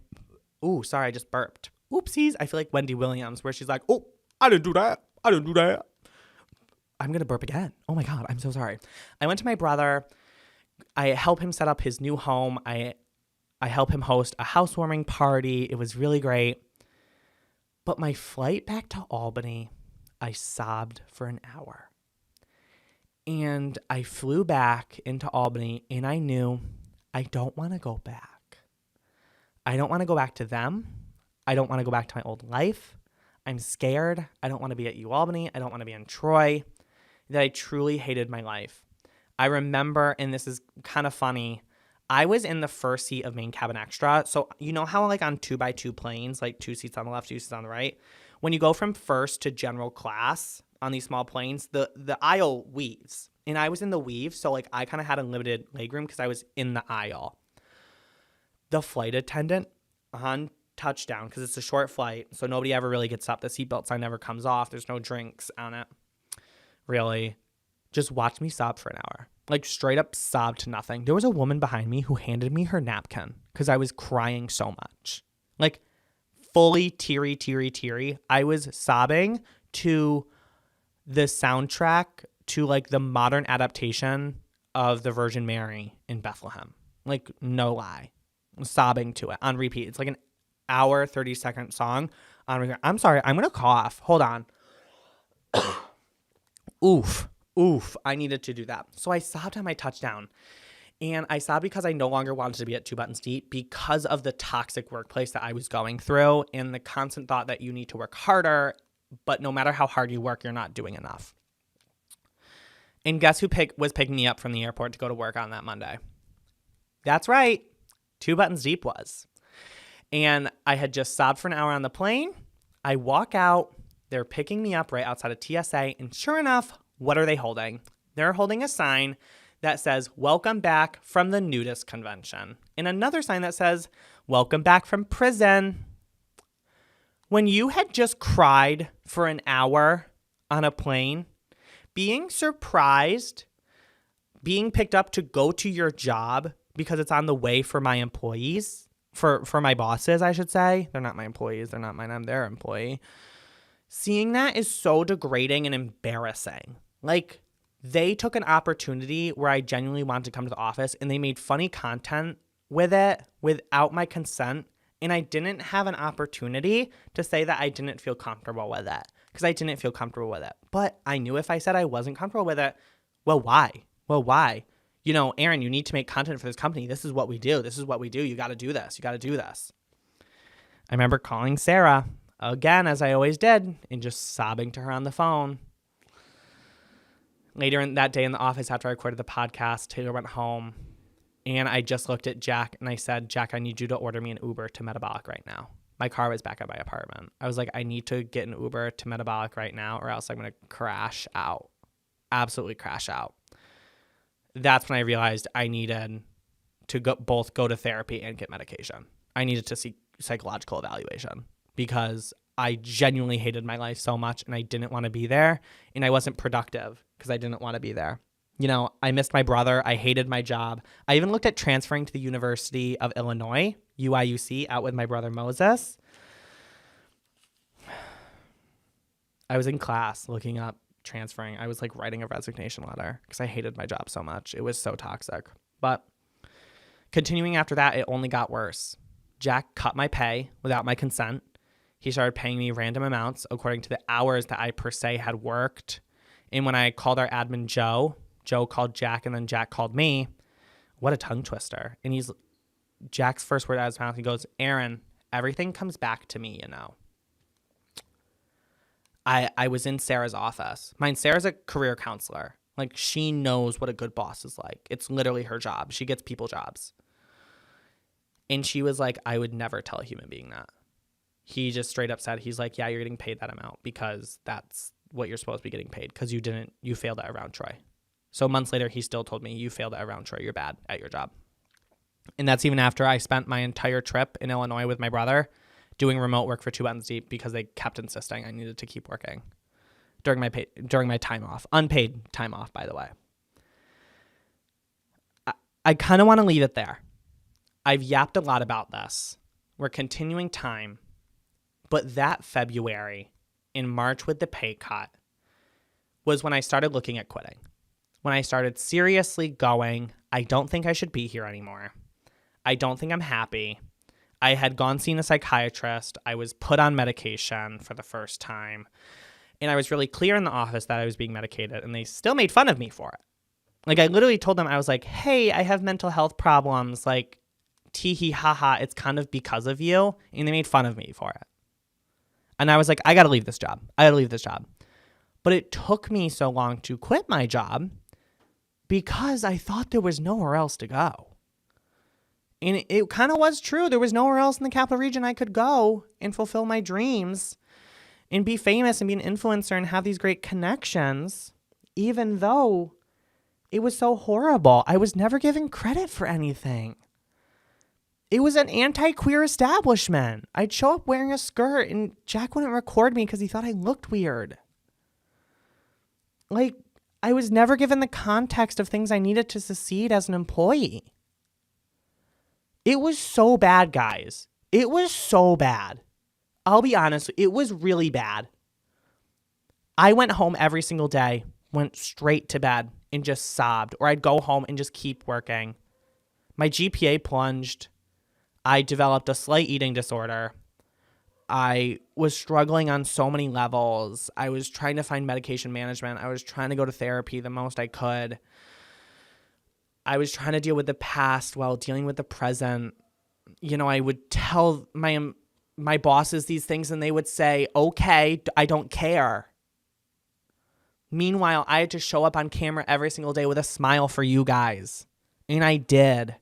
Ooh, sorry, I just burped. Oopsies. I feel like Wendy Williams, where she's oh, I didn't do that. I'm going to burp again. Oh my God, I'm so sorry. I went to my brother, I help him set up his new home. I help him host a housewarming party. It was really great. But my flight back to Albany, I sobbed for an hour. And I flew back into Albany, and I knew I don't want to go back. I don't want to go back to them. I don't want to go back to my old life. I'm scared. I don't want to be at UAlbany. I don't want to be in Troy. That I truly hated my life. I remember, and this is kind of funny, I was in the first seat of main cabin extra. So you know how like on 2x2 planes, like 2 seats on the left, 2 seats on the right, when you go from first to general class on these small planes, the aisle weaves. And I was in the weave, so like I kind of had unlimited legroom because I was in the aisle. The flight attendant on touchdown, because it's a short flight, so nobody ever really gets up. The seatbelt sign never comes off. There's no drinks on it. Really, just watched me sob for an hour. Like straight up sobbed to nothing. There was a woman behind me who handed me her napkin because I was crying so much. Like fully teary, teary, teary. I was sobbing to the soundtrack to like the modern adaptation of the Virgin Mary in Bethlehem. Like no lie. I'm sobbing to it on repeat. It's like an hour, 30-second song on repeat. I'm sorry. I'm going to cough. Hold on. Oof, I needed to do that. So I sobbed on my touchdown. And I sobbed because I no longer wanted to be at 2 Buttons Deep because of the toxic workplace that I was going through and the constant thought that you need to work harder, but no matter how hard you work, you're not doing enough. And guess who was picking me up from the airport to go to work on that Monday? That's right. 2 Buttons Deep was. And I had just sobbed for an hour on the plane. I walk out. They're picking me up right outside of TSA. And sure enough, what are they holding? They're holding a sign that says, "Welcome back from the nudist convention." And another sign that says, "Welcome back from prison." When you had just cried for an hour on a plane, being surprised, being picked up to go to your job because it's on the way for my employees, for my bosses, I should say. They're not my employees. They're not mine. I'm their employee. Seeing that is so degrading and embarrassing. Like, they took an opportunity where I genuinely wanted to come to the office and they made funny content with it without my consent. And I didn't have an opportunity to say that I didn't feel comfortable with it because I didn't feel comfortable with it. But I knew if I said I wasn't comfortable with it, well, why? You know, Aaron, you need to make content for this company. This is what we do. You got to do this. I remember calling Sarah again, as I always did, and just sobbing to her on the phone. Later in that day in the office, after I recorded the podcast, Taylor went home, and I just looked at Jack, and I said, "Jack, I need you to order me an Uber to Metabolic right now." My car was back at my apartment. I was like, I need to get an Uber to Metabolic right now, or else I'm going to crash out. Absolutely crash out. That's when I realized I needed to both go to therapy and get medication. I needed to seek psychological evaluation because I genuinely hated my life so much and I didn't want to be there, and I wasn't productive because I didn't want to be there. You know, I missed my brother. I hated my job. I even looked at transferring to the University of Illinois, UIUC, out with my brother Moses. I was in class looking up transferring. I was like writing a resignation letter because I hated my job so much. It was so toxic. But continuing after that, it only got worse. Jack cut my pay without my consent. He started paying me random amounts according to the hours that I per se had worked. And when I called our admin, Joe called Jack, and then Jack called me. What a tongue twister. And Jack's first word out of his mouth, he goes, "Aaron, everything comes back to me, you know." I was in Sarah's office. Sarah's a career counselor. Like, she knows what a good boss is like. It's literally her job. She gets people jobs. And she was like, "I would never tell a human being that." He just straight up said, he's like, "Yeah, you're getting paid that amount because that's what you're supposed to be getting paid because you failed at Around Troy." So months later, he still told me, "You failed at Around Troy. You're bad at your job." And that's even after I spent my entire trip in Illinois with my brother doing remote work for 2 Buttons Deep because they kept insisting I needed to keep working during my time off. Unpaid time off, by the way. I kind of want to leave it there. I've yapped a lot about this. We're continuing time. But that February, in March with the pay cut, was when I started looking at quitting. when I started seriously going, I don't think I should be here anymore. I don't think I'm happy. I had gone seen a psychiatrist. I was put on medication for the first time. And I was really clear in the office that I was being medicated, and they still made fun of me for it. Like, I literally told them, I was like, hey, I have mental health problems. Like, tee-hee, ha-ha, it's kind of because of you. And they made fun of me for it. And I was like, I got to leave this job. But it took me so long to quit my job because I thought there was nowhere else to go. And it kind of was true. There was nowhere else in the capital region I could go and fulfill my dreams and be famous and be an influencer and have these great connections, even though it was so horrible. I was never given credit for anything. It was an anti-queer establishment. I'd show up wearing a skirt and Jack wouldn't record me because he thought I looked weird. Like, I was never given the context of things I needed to succeed as an employee. It was so bad, guys. It was so bad. I'll be honest, it was really bad. I went home every single day, went straight to bed and just sobbed, or I'd go home and just keep working. My GPA plunged. I developed a slight eating disorder. I was struggling on so many levels. I was trying to find medication management. I was trying to go to therapy the most I could. I was trying to deal with the past while dealing with the present. You know, I would tell my bosses these things and they would say, okay, I don't care. Meanwhile, I had to show up on camera every single day with a smile for you guys. And I did.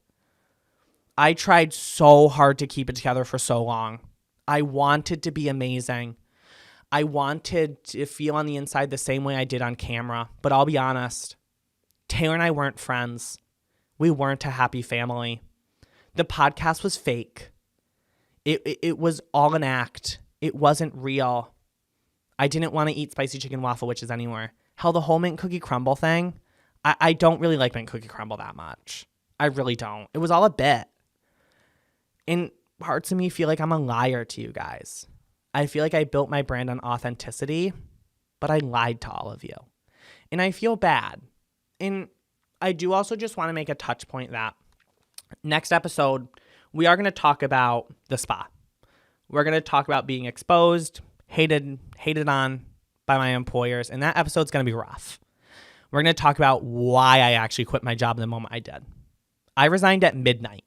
I tried so hard to keep it together for so long. I wanted to be amazing. I wanted to feel on the inside the same way I did on camera. But I'll be honest, Taylor and I weren't friends. We weren't a happy family. The podcast was fake. It was all an act. It wasn't real. I didn't want to eat spicy chicken waffle witches anymore. Hell, the whole mint cookie crumble thing, I don't really like mint cookie crumble that much. I really don't. It was all a bit. And parts of me feel like I'm a liar to you guys. I feel like I built my brand on authenticity, but I lied to all of you. And I feel bad. And I do also just want to make a touch point that next episode, we are going to talk about the spa. We're going to talk about being exposed, hated on by my employers, and that episode's going to be rough. We're going to talk about why I actually quit my job in the moment I did. I resigned at midnight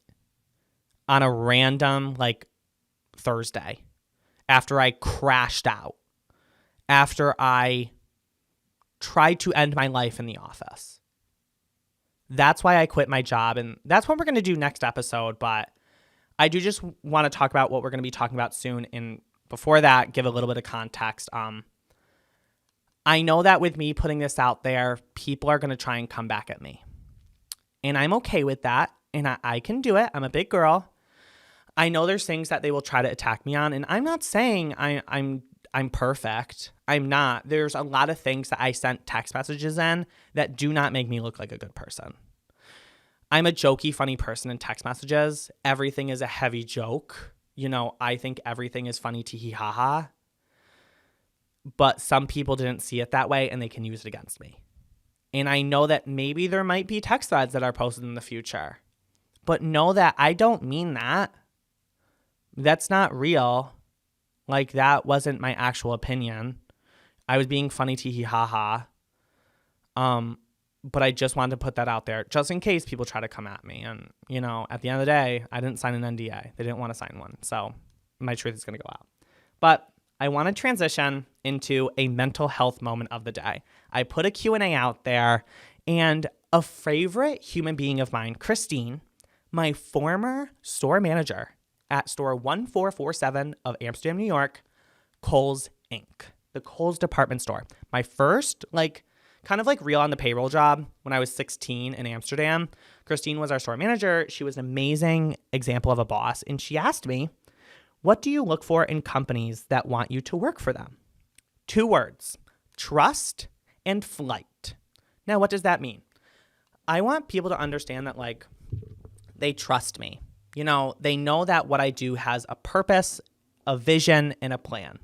on a random, Thursday after I crashed out, after I tried to end my life in the office. That's why I quit my job, and that's what we're going to do next episode, but I do just want to talk about what we're going to be talking about soon, and before that, give a little bit of context. I know that with me putting this out there, people are going to try and come back at me, and I'm okay with that, and I can do it. I'm a big girl. I know there's things that they will try to attack me on, and I'm not saying I'm perfect. I'm not. There's a lot of things that I sent text messages in that do not make me look like a good person. I'm a jokey, funny person in text messages. Everything is a heavy joke. You know, I think everything is funny, tee-hee, ha-ha. But some people didn't see it that way, and they can use it against me. And I know that maybe there might be text threads that are posted in the future. But know that I don't mean that. That's not real. That wasn't my actual opinion. I was being funny, tee-hee, ha-ha. But I just wanted to put that out there just in case people try to come at me. And, at the end of the day, I didn't sign an NDA. They didn't want to sign one. So my truth is going to go out. But I want to transition into a mental health moment of the day. I put a Q&A out there, and a favorite human being of mine, Christine, my former store manager at store 1447 of Amsterdam, New York, Kohl's Inc., the Kohl's department store. My first, real on the payroll job when I was 16 in Amsterdam. Christine was our store manager. She was an amazing example of a boss. And she asked me, what do you look for in companies that want you to work for them? 2 words, trust and flight. Now, what does that mean? I want people to understand that, they trust me. They know that what I do has a purpose, a vision, and a plan.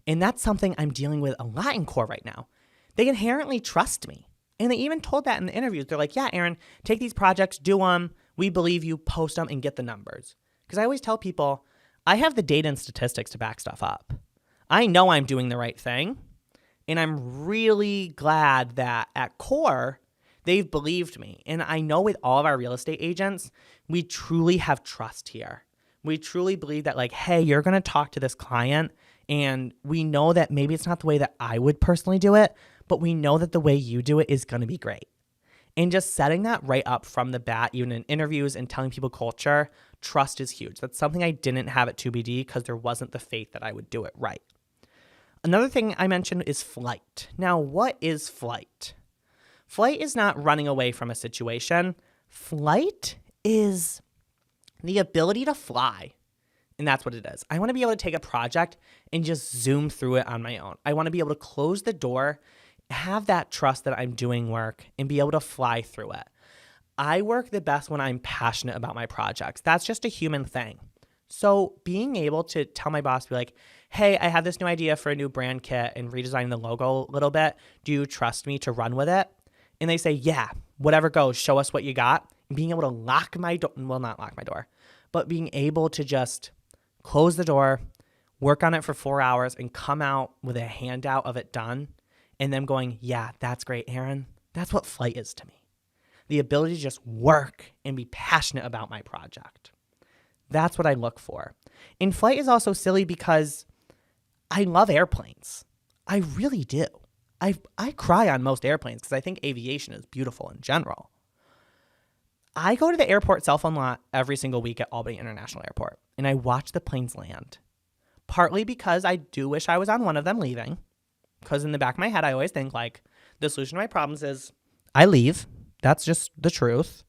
And that's something I'm dealing with a lot in core right now. They inherently trust me. And they even told that in the interviews. They're like, yeah, Aaron, take these projects, do them. We believe you, post them, and get the numbers. Because I always tell people, I have the data and statistics to back stuff up. I know I'm doing the right thing. And I'm really glad that at core, they've believed me. And I know with all of our real estate agents, we truly have trust here. We truly believe that, like, hey, you're going to talk to this client, and we know that maybe it's not the way that I would personally do it, but we know that the way you do it is going to be great. And just setting that right up from the bat, even in interviews and telling people culture, trust is huge. That's something I didn't have at 2BD because there wasn't the faith that I would do it right. Another thing I mentioned is flight. Now, what is flight? Flight is not running away from a situation. Flight is the ability to fly. And that's what it is. I want to be able to take a project and just zoom through it on my own. I want to be able to close the door, have that trust that I'm doing work, and be able to fly through it. I work the best when I'm passionate about my projects. That's just a human thing. So being able to tell my boss, be like, hey, I have this new idea for a new brand kit and redesigning the logo a little bit. Do you trust me to run with it? And they say, yeah, whatever goes, show us what you got. And being able to lock my door, well, not lock my door, but being able to just close the door, work on it for 4 hours, and come out with a handout of it done, and them going, yeah, that's great, Aaron. That's what flight is to me. The ability to just work and be passionate about my project. That's what I look for. And flight is also silly because I love airplanes. I really do. I cry on most airplanes because I think aviation is beautiful in general. I go to the airport cell phone lot every single week at Albany International Airport, and I watch the planes land. Partly because I do wish I was on one of them leaving, because in the back of my head, I always think, like, the solution to my problems is I leave. That's just the truth.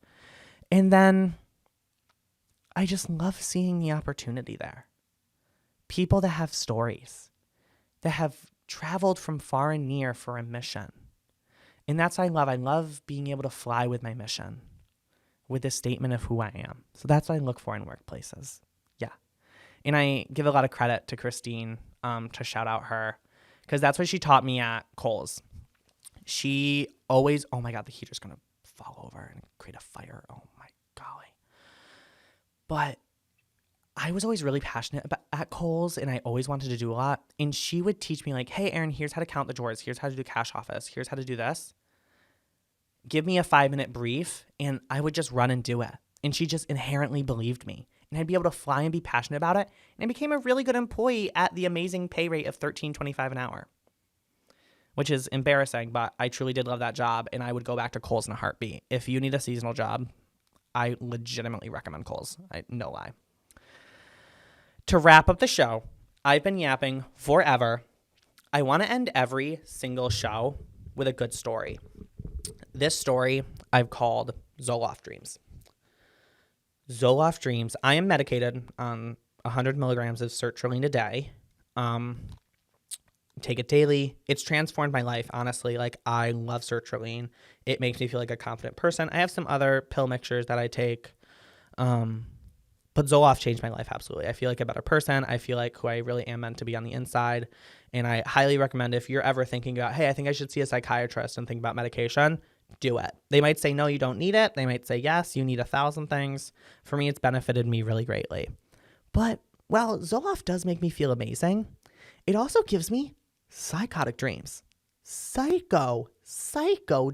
And then I just love seeing the opportunity there. People that have stories, that have traveled from far and near for a mission. And that's what I love. I love being able to fly with my mission, with a statement of who I am. So that's what I look for in workplaces. Yeah. And I give a lot of credit to Christine to shout out her, because that's what she taught me at Kohl's. She always, oh my God, the heater's going to fall over and create a fire. Oh my golly. But I was always really passionate at Kohl's, and I always wanted to do a lot. And she would teach me, like, hey, Aaron, here's how to count the drawers. Here's how to do cash office. Here's how to do this. Give me a 5-minute brief, and I would just run and do it. And she just inherently believed me. And I'd be able to fly and be passionate about it. And I became a really good employee at the amazing pay rate of $13.25 an hour, which is embarrassing, but I truly did love that job, and I would go back to Kohl's in a heartbeat. If you need a seasonal job, I legitimately recommend Kohl's. No lie. To wrap up the show, I've been yapping forever. I want to end every single show with a good story. This story I've called Zoloft Dreams. Zoloft Dreams. I am medicated on 100 milligrams of sertraline a day. Take it daily. It's transformed my life, honestly. Like, I love sertraline. It makes me feel like a confident person. I have some other pill mixtures that I take. But Zoloft changed my life, absolutely. I feel like a better person. I feel like who I really am meant to be on the inside. And I highly recommend, if you're ever thinking about, hey, I think I should see a psychiatrist and think about medication, do it. They might say, no, you don't need it. They might say, yes, you need 1,000 things. For me, it's benefited me really greatly. But, well, Zoloft does make me feel amazing. It also gives me psychotic dreams. Psycho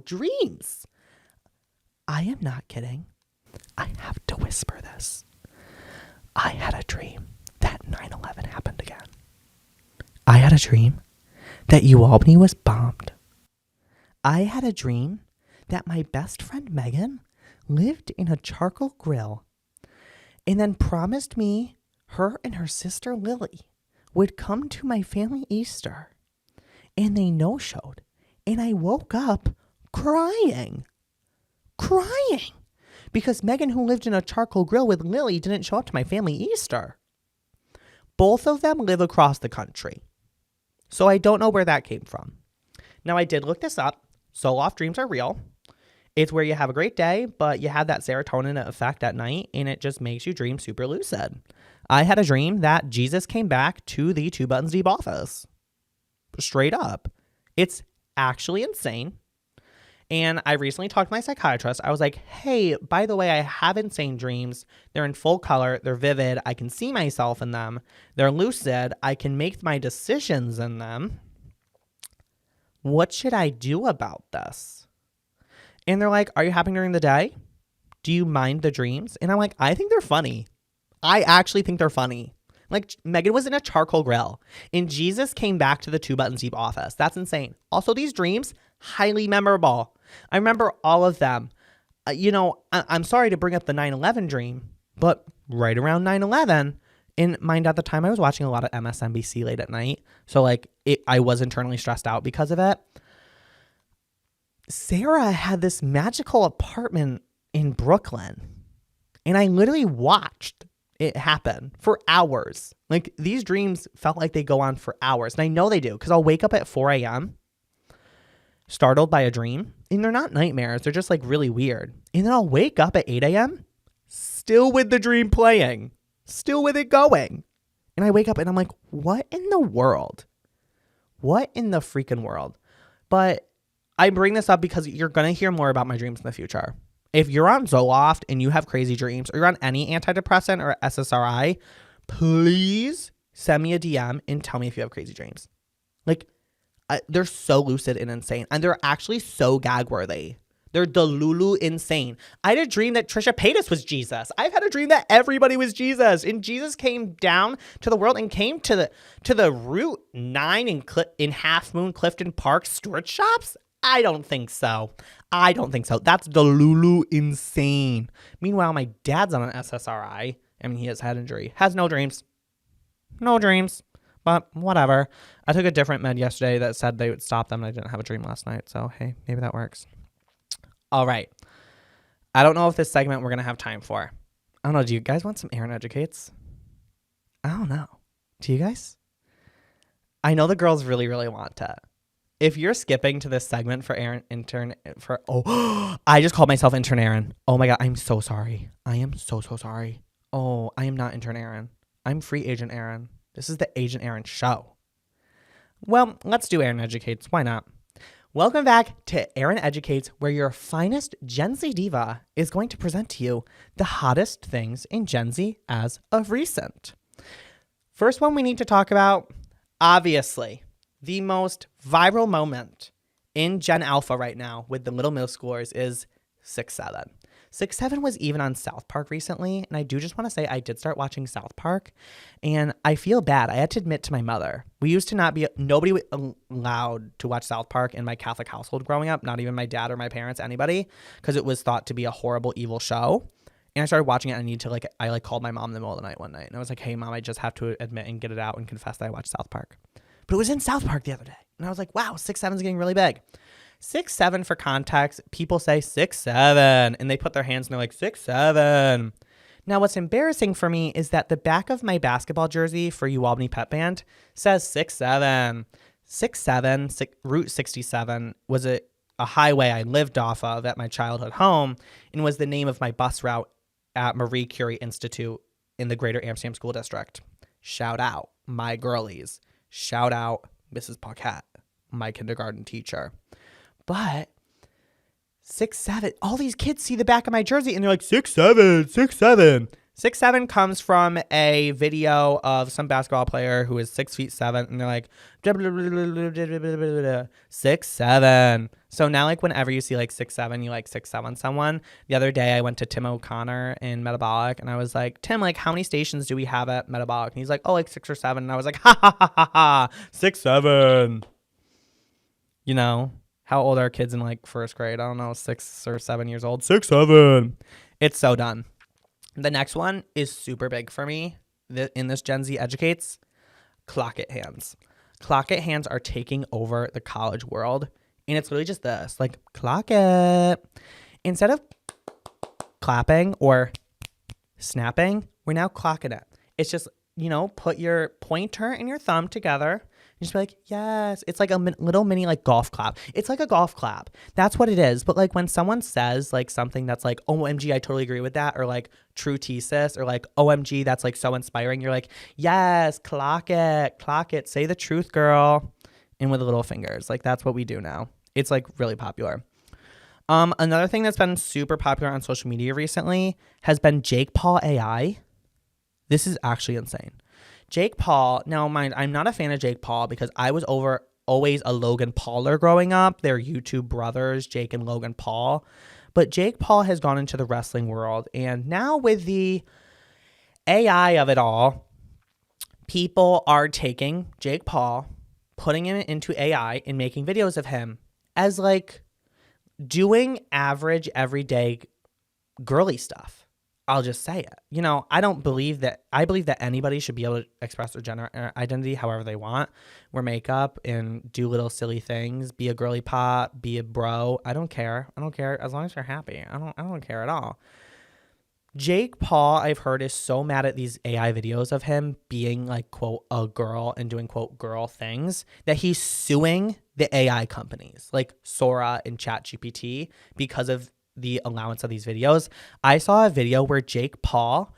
dreams. I am not kidding. I have to whisper this. I had a dream that 9/11 happened again. I had a dream that Albany was bombed. I had a dream that my best friend Megan lived in a charcoal grill and then promised me her and her sister Lily would come to my family Easter. And they no-showed. And I woke up crying. Because Megan, who lived in a charcoal grill with Lily, didn't show up to my family Easter. Both of them live across the country. So I don't know where that came from. Now, I did look this up. Zoloft dreams are real. It's where you have a great day, but you have that serotonin effect at night, and it just makes you dream super lucid. I had a dream that Jesus came back to the 2 Buttons Deep office. Straight up. It's actually insane. And I recently talked to my psychiatrist. I was like, hey, by the way, I have insane dreams. They're in full color. They're vivid. I can see myself in them. They're lucid. I can make my decisions in them. What should I do about this? And they're like, are you having during the day? Do you mind the dreams? And I'm like, I think they're funny. I actually think they're funny. Like, Megan was in a charcoal grill and Jesus came back to the 2-button Zeep office. That's insane. Also, these dreams, highly memorable. I remember all of them. I'm sorry to bring up the 9/11 dream, but right around 9/11, and mind at the time I was watching a lot of MSNBC late at night. So I was internally stressed out because of it. Sarah had this magical apartment in Brooklyn, and I literally watched it happen for hours. Like, these dreams felt like they go on for hours. And I know they do because I'll wake up at 4 a.m. startled by a dream. And they're not nightmares. They're just like really weird. And then I'll wake up at 8 a.m. still with the dream playing. Still with it going. And I wake up and I'm like, what in the world? What in the freaking world? But I bring this up because you're going to hear more about my dreams in the future. If you're on Zoloft and you have crazy dreams, or you're on any antidepressant or SSRI, please send me a DM and tell me if you have crazy dreams. Like, they're so lucid and insane. And they're actually so gag-worthy. They're delulu insane. I had a dream that Trisha Paytas was Jesus. I've had a dream that everybody was Jesus. And Jesus came down to the world and came to the Route 9 in Half Moon Clifton Park Stewart shops. I don't think so. That's delulu insane. Meanwhile, my dad's on an SSRI. I mean, he has head injury. Has no dreams. No dreams. But whatever. I took a different med yesterday that said they would stop them. And I didn't have a dream last night. So, hey, maybe that works. All right. I don't know if this segment we're going to have time for. I don't know. Do you guys want some Aaron Educates? I don't know. Do you guys? I know the girls really, really want to. If you're skipping to this segment for Aaron Intern I just called myself Intern Aaron. Oh my God, I'm so sorry. I am so sorry. Oh, I am not Intern Aaron. I'm Free Agent Aaron. This is the Agent Aaron show. Well, let's do Aaron Educates. Why not? Welcome back to Aaron Educates, where your finest Gen Z diva is going to present to you the hottest things in Gen Z as of recent. First one we need to talk about, obviously, the most viral moment in Gen Alpha right now with the little middle schoolers is 6'7". 6'7" was even on South Park recently, and I do just want to say I did start watching South Park, and I feel bad. I had to admit to my mother, we used to nobody was allowed to watch South Park in my Catholic household growing up, not even my dad or my parents, anybody, because it was thought to be a horrible, evil show. And I started watching it, and I called my mom in the middle of the night one night, and I was like, hey, Mom, I just have to admit and get it out and confess that I watched South Park. But it was in South Park the other day. And I was like, wow, 6'7" is getting really big. 6'7", for context, people say 6'7", and they put their hands and they're like, 6'7". Now, what's embarrassing for me is that the back of my basketball jersey for UAlbany Pep Band says 6'7". 6'7", Route 67 was a highway I lived off of at my childhood home and was the name of my bus route at Marie Curie Institute in the Greater Amsterdam School District. Shout out, my girlies. Shout out Mrs. Paquette, my kindergarten teacher. But 6'7", all these kids see the back of my jersey and they're like, 6'7", 6'7". 6'7" comes from a video of some basketball player who is 6'7", and they're like, 6'7". So now, like, whenever you see like 6'7", you like 6'7" someone. The other day I went to Tim O'Connor in Metabolic and I was like, Tim, like, how many stations do we have at Metabolic? And he's like, oh, like 6 or 7. And I was like, ha ha ha ha ha, 6'7". You know, how old are kids in like first grade? I don't know, 6 or 7 years old. 6'7". It's so done. The next one is super big for me in this Gen Z Educates. Clock it hands. Clock it hands are taking over the college world. And it's literally just this, like, clock it. Instead of clapping or snapping, we're now clocking it. It's just, you know, put your pointer and your thumb together and just be like, yes. It's like a little mini, like, golf clap. It's like a golf clap. That's what it is. But, like, when someone says, like, something that's like, OMG, I totally agree with that, or like, true T-sis, or like, OMG, that's like so inspiring, you're like, yes, clock it, say the truth, girl. And with the little fingers. Like, that's what we do now. It's like really popular. Another thing that's been super popular on social media recently has been Jake Paul AI. This is actually insane. Jake Paul, now mind, I'm not a fan of Jake Paul because I was always a Logan Pauler growing up. They're YouTube brothers, Jake and Logan Paul. But Jake Paul has gone into the wrestling world. And now with the AI of it all, people are taking Jake Paul, putting him into AI and making videos of him as like doing average everyday girly stuff. I'll just say it. You know, I believe that anybody should be able to express their gender identity however they want, wear makeup and do little silly things, be a girly pop, be a bro. I don't care. As long as you're happy. I don't care at all. Jake Paul, I've heard, is so mad at these AI videos of him being like, quote, a girl and doing, quote, girl things that he's suing the AI companies like Sora and ChatGPT because of the allowance of these videos. I saw a video where Jake Paul,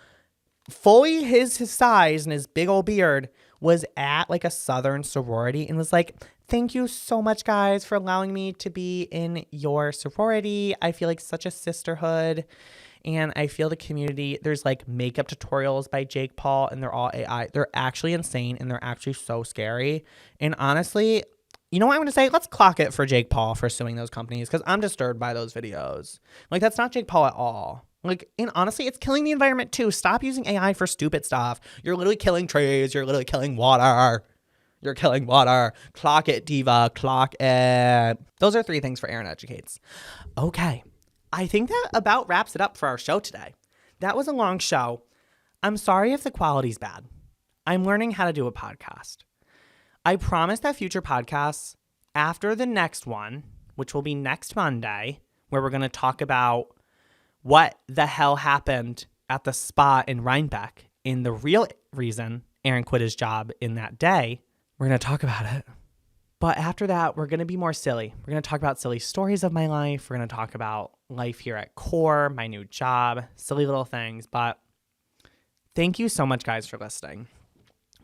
fully his size and his big old beard, was at like a Southern sorority and was like, thank you so much, guys, for allowing me to be in your sorority. I feel like such a sisterhood. And I feel the community, there's like makeup tutorials by Jake Paul and they're all AI. They're actually insane and they're actually so scary. And honestly, you know what I'm going to say? Let's clock it for Jake Paul for suing those companies because I'm disturbed by those videos. Like, that's not Jake Paul at all. Like, and honestly, it's killing the environment too. Stop using AI for stupid stuff. You're literally killing trees. You're literally killing water. You're killing water. Clock it, diva. Clock it. Those are 3 things for Aaron Educates. Okay. I think that about wraps it up for our show today. That was a long show. I'm sorry if the quality's bad. I'm learning how to do a podcast. I promise that future podcasts after the next one, which will be next Monday, where we're going to talk about what the hell happened at the spa in Rhinebeck and the real reason Aaron quit his job in that day. We're going to talk about it. But after that, we're going to be more silly. We're going to talk about silly stories of my life. We're going to talk about life here at Core, my new job, silly little things. But thank you so much, guys, for listening.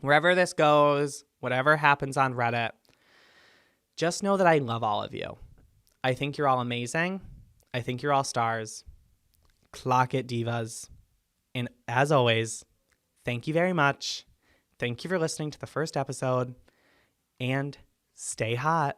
Wherever this goes, whatever happens on Reddit, just know that I love all of you. I think you're all amazing. I think you're all stars. Clock it, divas. And as always, thank you very much. Thank you for listening to the first episode. And stay hot.